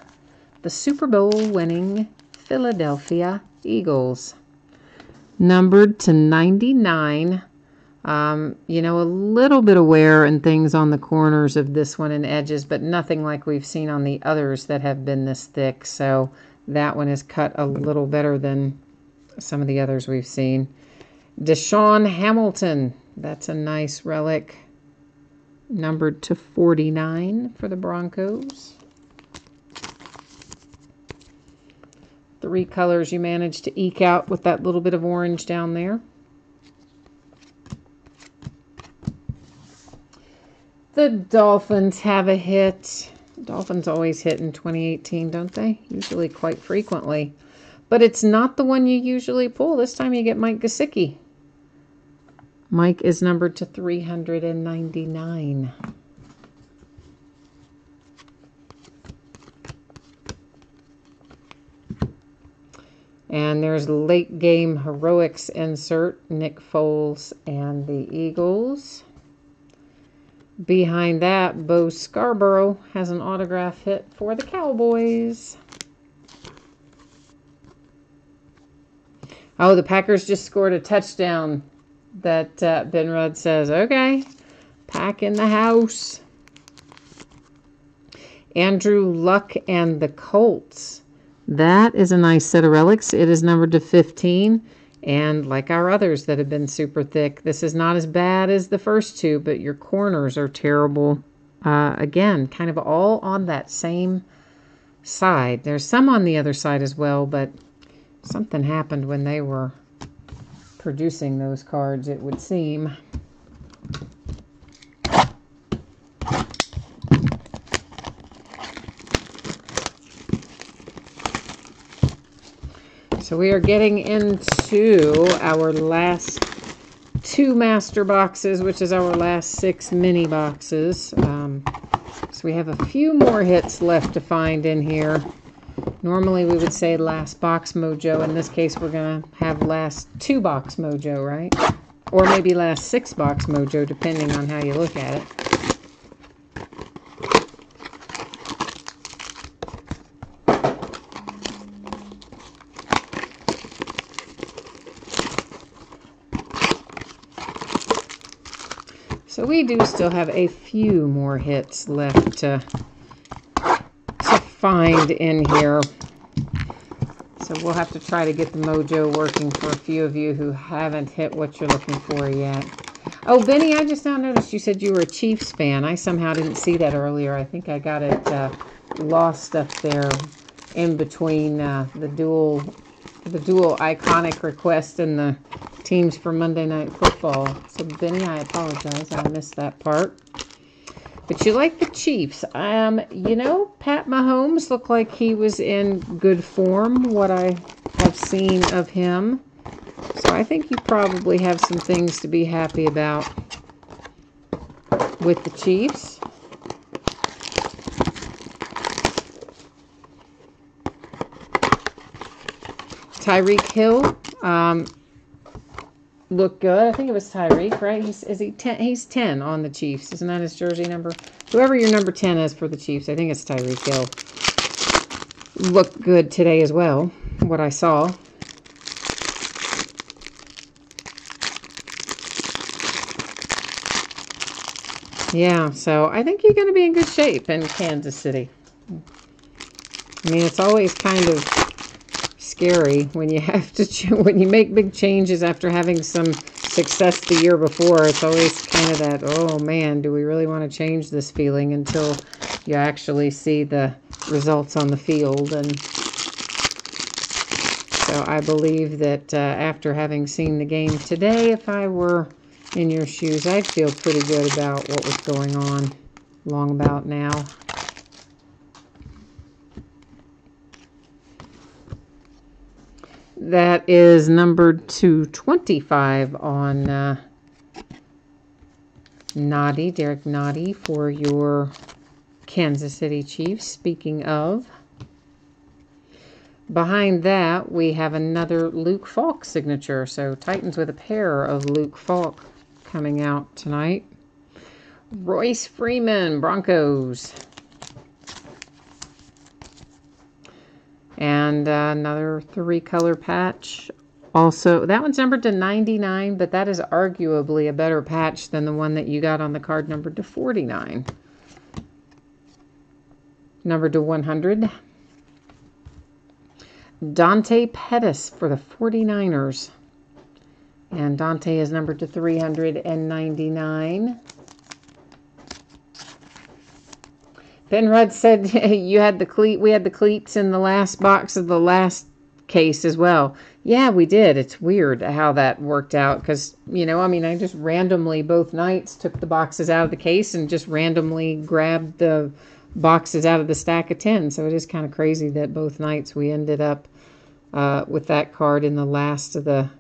The Super Bowl winning Philadelphia Eagles. Numbered to 99. You know, a little bit of wear and things on the corners of this one and edges, but nothing like we've seen on the others that have been this thick. So that one is cut a little better than some of the others we've seen. Deshaun Hamilton. That's a nice relic. Numbered to 49 for the Broncos. 3 colors you managed to eke out with that little bit of orange down there. The Dolphins have a hit. Dolphins always hit in 2018, don't they? Usually quite frequently. But it's not the one you usually pull. This time you get Mike Gesicki. Mike is numbered to 399. And there's late game heroics insert, Nick Foles and the Eagles. Behind that, Bo Scarborough has an autograph hit for the Cowboys. Oh, the Packers just scored a touchdown. That Ben Rudd says, okay, pack in the house. Andrew Luck and the Colts. That is a nice set of relics. It is numbered to 15. And like our others that have been super thick, this is not as bad as the first two, but your corners are terrible. Again, kind of all on that same side. There's some on the other side as well, but something happened when they were producing those cards, it would seem. So we are getting into our last 2 master boxes, which is our last 6 mini boxes. So we have a few more hits left to find in here. Normally we would say last box mojo. In this case, we're going to have last 2 box mojo, right? Or maybe last 6 box mojo, depending on how you look at it. So we do still have a few more hits left to find in here. So we'll have to try to get the mojo working for a few of you who haven't hit what you're looking for yet. Oh, Benny, I just now noticed you said you were a Chiefs fan. I somehow didn't see that earlier. I think I got it lost up there in between the dual iconic request and the teams for Monday Night Football. So, Benny, I apologize. I missed that part. But you like the Chiefs. You know, Pat Mahomes looked like he was in good form, what I have seen of him. So I think you probably have some things to be happy about with the Chiefs. Tyreek Hill looked good. I think it was Tyreek, right? Is he 10? He's 10 on the Chiefs. Isn't that his jersey number? Whoever your number 10 is for the Chiefs, I think it's Tyreek Hill. Looked good today as well, what I saw. Yeah, so I think you're going to be in good shape in Kansas City. I mean, it's always kind of scary when you have to when you make big changes after having some success the year before. It's always kind of that, oh man, do we really want to change this feeling until you actually see the results on the field. And so I believe that after having seen the game today, if I were in your shoes, I'd feel pretty good about what was going on long about now. That is numbered to 25 on Noddy, Derek Noddy, for your Kansas City Chiefs. Speaking of, behind that, we have another Luke Falk signature. So Titans with a pair of Luke Falk coming out tonight. Royce Freeman, Broncos. And another 3-color patch. Also, that one's numbered to 99, but that is arguably a better patch than the one that you got on the card numbered to 49. Numbered to 100. Dante Pettis for the 49ers. And Dante is numbered to 399. Penrod said you had the cleat. We had the cleats in the last box of the last case as well. Yeah, we did. It's weird how that worked out because, you know, I mean, I just randomly both nights took the boxes out of the case and just randomly grabbed the boxes out of the stack of 10. So it is kind of crazy that both nights we ended up with that card in the last of the,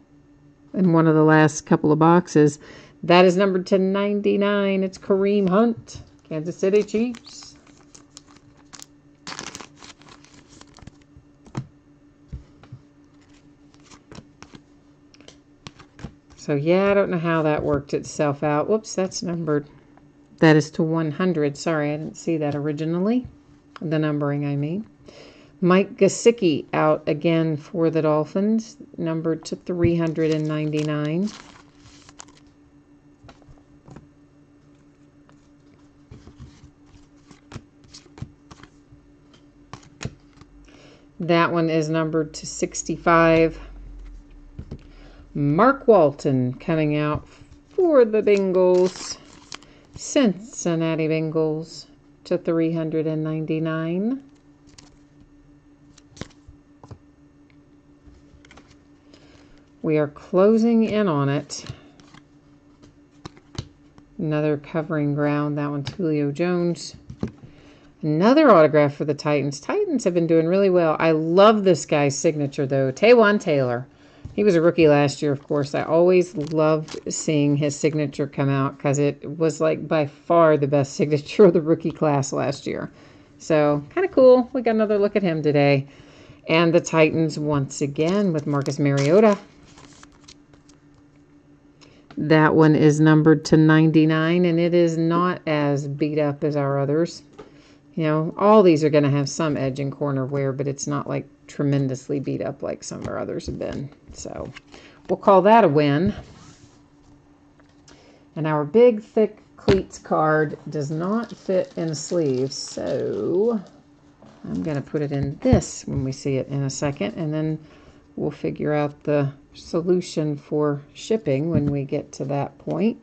in one of the last couple of boxes. That is numbered to 99. It's Kareem Hunt, Kansas City Chiefs. So, yeah, I don't know how that worked itself out. Whoops, that's numbered. That is to 100. Sorry, I didn't see that originally. The numbering, I mean. Mike Gesicki out again for the Dolphins, numbered to 399. That one is numbered to 65. Mark Walton coming out for the Bengals, Cincinnati Bengals, to 399. We are closing in on it. Another covering ground. That one's Julio Jones. Another autograph for the Titans. Titans have been doing really well. I love this guy's signature, though. Taywan Taylor. He was a rookie last year, of course. I always loved seeing his signature come out because it was like by far the best signature of the rookie class last year. So kind of cool. We got another look at him today. And the Titans once again with Marcus Mariota. That one is numbered to 99, and it is not as beat up as our others. You know, all these are going to have some edge and corner wear, but it's not like tremendously beat up like some of our others have been. So we'll call that a win. And our big, thick cleats card does not fit in sleeves, so I'm going to put it in this when we see it in a second, and then we'll figure out the solution for shipping when we get to that point.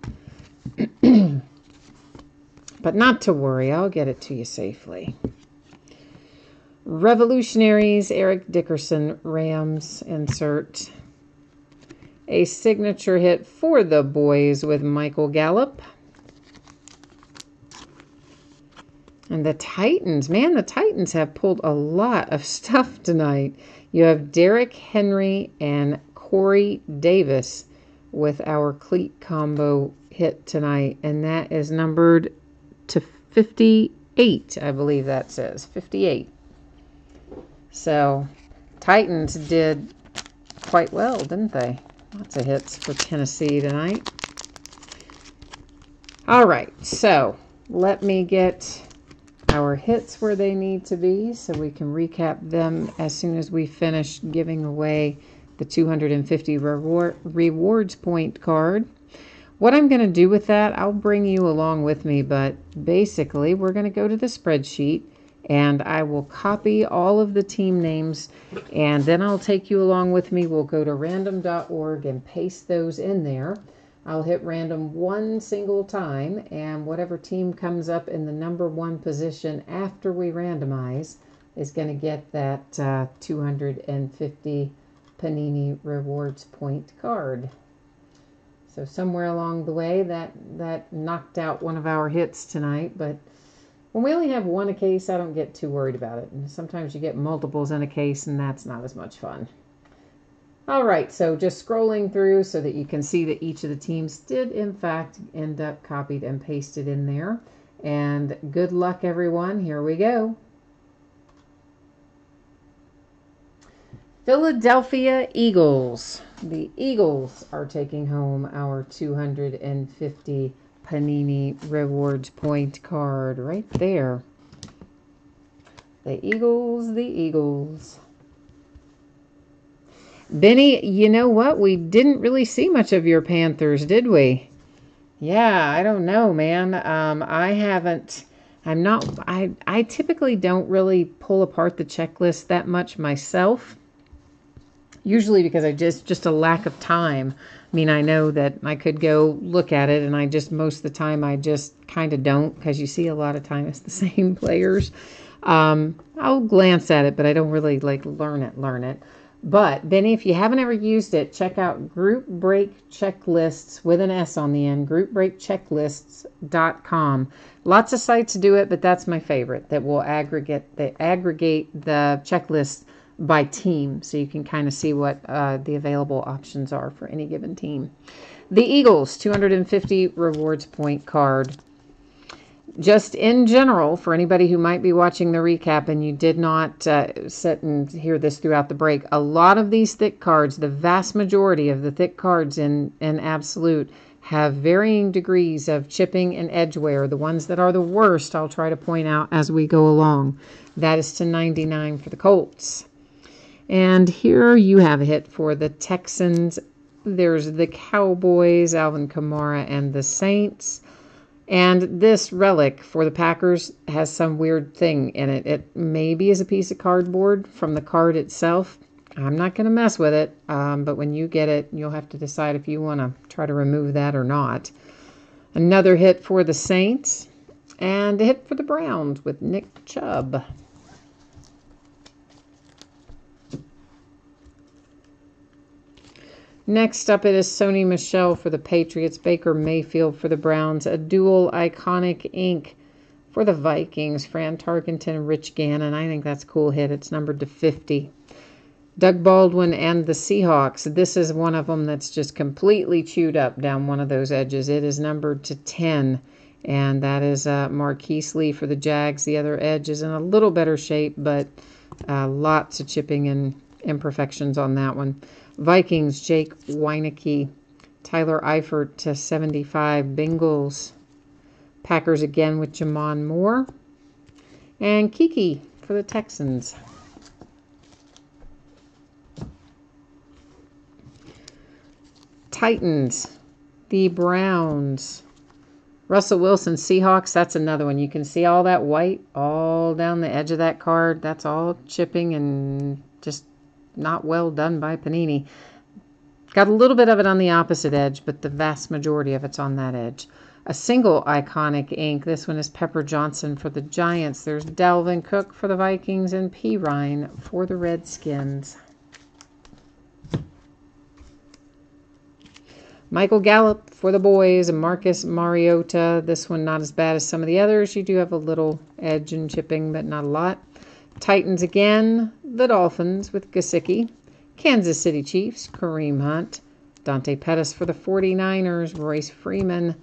But not to worry, I'll get it to you safely. Revolutionaries, Eric Dickerson, Rams insert. A signature hit for the boys with Michael Gallup. And the Titans, man, the Titans have pulled a lot of stuff tonight. You have Derrick Henry and Corey Davis with our cleat combo hit tonight. And that is numbered to 58, I believe that says. 58. So, Titans did quite well, didn't they? Lots of hits for Tennessee tonight. All right, so let me get our hits where they need to be so we can recap them as soon as we finish giving away the 250 rewards point card. What I'm going to do with that, I'll bring you along with me, but basically we're going to go to the spreadsheet and I will copy all of the team names, and then I'll take you along with me. We'll go to random.org and paste those in there. I'll hit random one single time, and whatever team comes up in the number one position after we randomize is going to get that 250 Panini Rewards Point card. So somewhere along the way, that knocked out one of our hits tonight, but when we only have one a case, I don't get too worried about it. And sometimes you get multiples in a case, and that's not as much fun. All right, so just scrolling through so that you can see that each of the teams did, in fact, end up copied and pasted in there. And good luck, everyone. Here we go. Philadelphia Eagles. The Eagles are taking home our 250 Panini Rewards Point card right there. The Eagles, the Eagles. Benny, you know what? We didn't really see much of your Panthers, did we? Yeah, I don't know, man. I typically don't really pull apart the checklist that much myself. Usually because I just a lack of time. I mean, I know that I could go look at it, and most of the time I just kind of don't, because you see a lot of time it's the same players. I'll glance at it, but I don't really learn it. But Benny, if you haven't ever used it, check out Group Break Checklists with an S on the end, groupbreakchecklists.com. Lots of sites do it, but that's my favorite, that will aggregate the checklist by team, so you can kind of see what the available options are for any given team. The Eagles, 250 rewards point card. Just in general, for anybody who might be watching the recap and you did not sit and hear this throughout the break, a lot of these thick cards, the vast majority of the thick cards in Absolute, have varying degrees of chipping and edge wear. The ones that are the worst, I'll try to point out as we go along. That is to 99 for the Colts. And here you have a hit for the Texans. There's the Cowboys, Alvin Kamara, and the Saints. And this relic for the Packers has some weird thing in it. It maybe is a piece of cardboard from the card itself. I'm not going to mess with it, but when you get it, you'll have to decide if you want to try to remove that or not. Another hit for the Saints, and a hit for the Browns with Nick Chubb. Next up, it is Sony Michel for the Patriots, Baker Mayfield for the Browns, a dual iconic ink for the Vikings, Fran Tarkenton, Rich Gannon. I think that's a cool hit. It's numbered to 50. Doug Baldwin and the Seahawks. This is one of them that's just completely chewed up down one of those edges. It is numbered to 10, and that is Marquise Lee for the Jags. The other edge is in a little better shape, but lots of chipping and imperfections on that one. Vikings, Jake Weineke Tyler Eifert to 75, Bengals. Packers again with Jamon Moore. And Kiki for the Texans. Titans, the Browns. Russell Wilson, Seahawks, that's another one. You can see all that white all down the edge of that card. That's all chipping and just not well done by Panini. Got a little bit of it on the opposite edge, but the vast majority of it's on that edge. A single iconic ink. This one is Pepper Johnson for the Giants. There's Dalvin Cook for the Vikings and P. Ryan for the Redskins. Michael Gallup for the boys and Marcus Mariota. This one not as bad as some of the others. You do have a little edge and chipping, but not a lot. Titans again. The Dolphins with Gesicki. Kansas City Chiefs, Kareem Hunt. Dante Pettis for the 49ers. Royce Freeman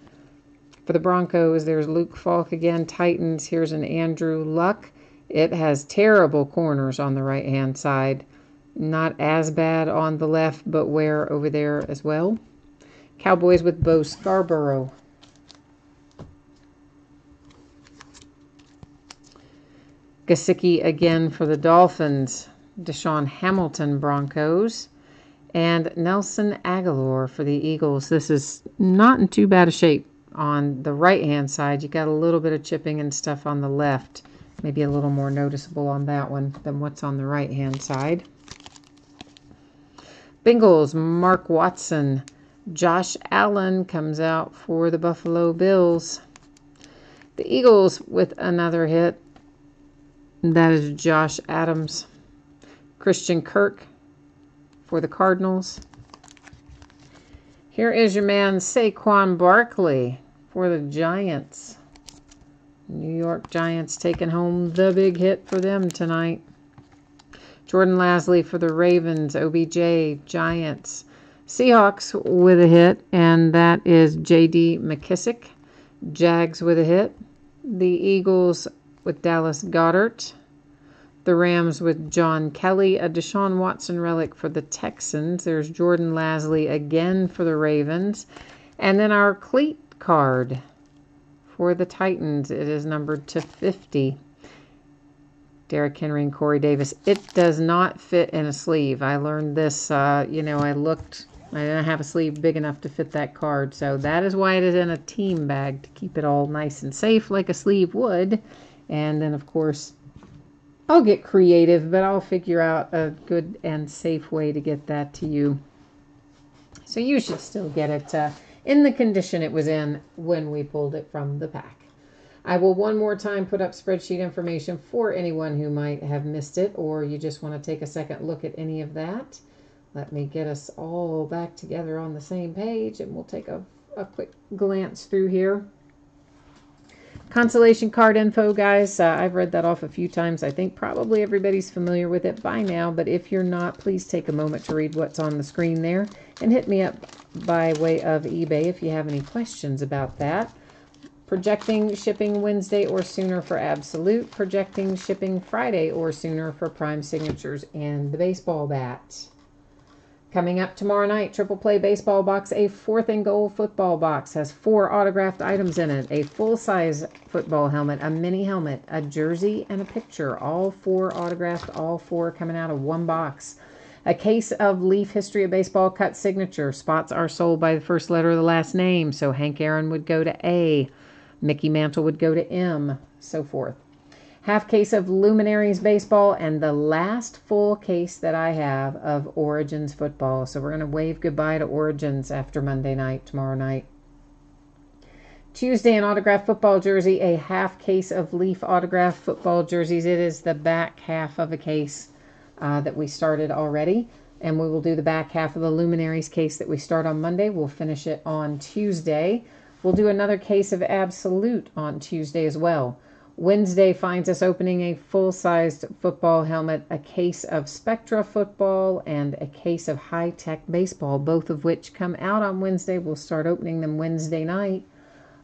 for the Broncos. There's Luke Falk again. Titans. Here's an Andrew Luck. It has terrible corners on the right-hand side. Not as bad on the left, but where over there as well. Cowboys with Bo Scarborough. Gesicki again for the Dolphins. Deshaun Hamilton, Broncos. And Nelson Aguilar for the Eagles. This is not in too bad a shape on the right-hand side. You got a little bit of chipping and stuff on the left. Maybe a little more noticeable on that one than what's on the right-hand side. Bengals, Mark Watson. Josh Allen comes out for the Buffalo Bills. The Eagles with another hit. That is Josh Adams. Christian Kirk for the Cardinals. Here is your man Saquon Barkley for the Giants. New York Giants taking home the big hit for them tonight. Jordan Lasley for the Ravens. OBJ, Giants. Seahawks with a hit, and that is J.D. McKissick. Jags with a hit. The Eagles with Dallas Goedert. The Rams with John Kelly. A Deshaun Watson relic for the Texans. There's Jordan Lasley again for the Ravens. And then our cleat card for the Titans. It is numbered to 50. Derrick Henry and Corey Davis. It does not fit in a sleeve. I learned this, I looked. I didn't have a sleeve big enough to fit that card. So that is why it is in a team bag, to keep it all nice and safe like a sleeve would. And then, of course, I'll get creative, but I'll figure out a good and safe way to get that to you. So you should still get it in the condition it was in when we pulled it from the pack. I will one more time put up spreadsheet information for anyone who might have missed it, or you just want to take a second look at any of that. Let me get us all back together on the same page, and we'll take a quick glance through here. Consolation card info, guys. I've read that off a few times. I think probably everybody's familiar with it by now, but if you're not, please take a moment to read what's on the screen there, and hit me up by way of eBay if you have any questions about that. Projecting shipping Wednesday or sooner for Absolute. Projecting shipping Friday or sooner for Prime Signatures and the baseball bat. Coming up tomorrow night, Triple Play Baseball Box, a 4th and Goal football box. Has 4 autographed items in it. A full-size football helmet, a mini helmet, a jersey, and a picture. All 4 autographed, all 4 coming out of one box. A case of Leaf History of Baseball cut signature. Spots are sold by the first letter of the last name. So Hank Aaron would go to A. Mickey Mantle would go to M. So forth. Half case of Luminaries Baseball, and the last full case that I have of Origins Football. So we're going to wave goodbye to Origins after Monday night, tomorrow night. Tuesday, an autographed football jersey, a half case of Leaf autographed football jerseys. It is the back half of a case that we started already, and we will do the back half of the Luminaries case that we start on Monday. We'll finish it on Tuesday. We'll do another case of Absolute on Tuesday as well. Wednesday finds us opening a full-sized football helmet, a case of Spectra football, and a case of high-tech baseball, both of which come out on Wednesday. We'll start opening them Wednesday night.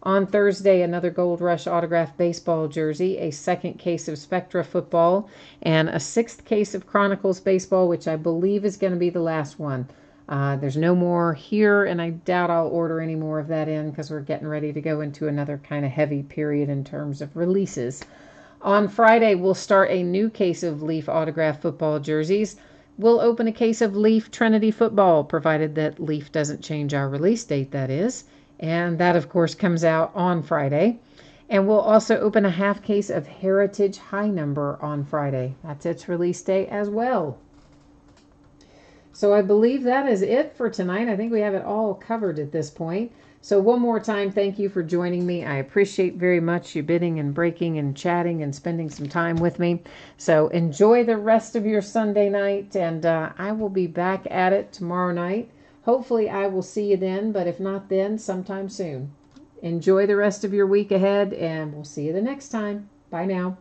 On Thursday, another Gold Rush autographed baseball jersey, a second case of Spectra football, and a 6th case of Chronicles baseball, which I believe is going to be the last one. There's no more here, and I doubt I'll order any more of that in because we're getting ready to go into another kind of heavy period in terms of releases. On Friday, we'll start a new case of Leaf autographed football jerseys. We'll open a case of Leaf Trinity football, provided that Leaf doesn't change our release date, that is. And that, of course, comes out on Friday. And we'll also open a half case of Heritage High Number on Friday. That's its release date as well. So I believe that is it for tonight. I think we have it all covered at this point. So one more time, thank you for joining me. I appreciate very much you bidding and breaking and chatting and spending some time with me. So enjoy the rest of your Sunday night, and I will be back at it tomorrow night. Hopefully I will see you then, but if not then, sometime soon. Enjoy the rest of your week ahead, and we'll see you the next time. Bye now.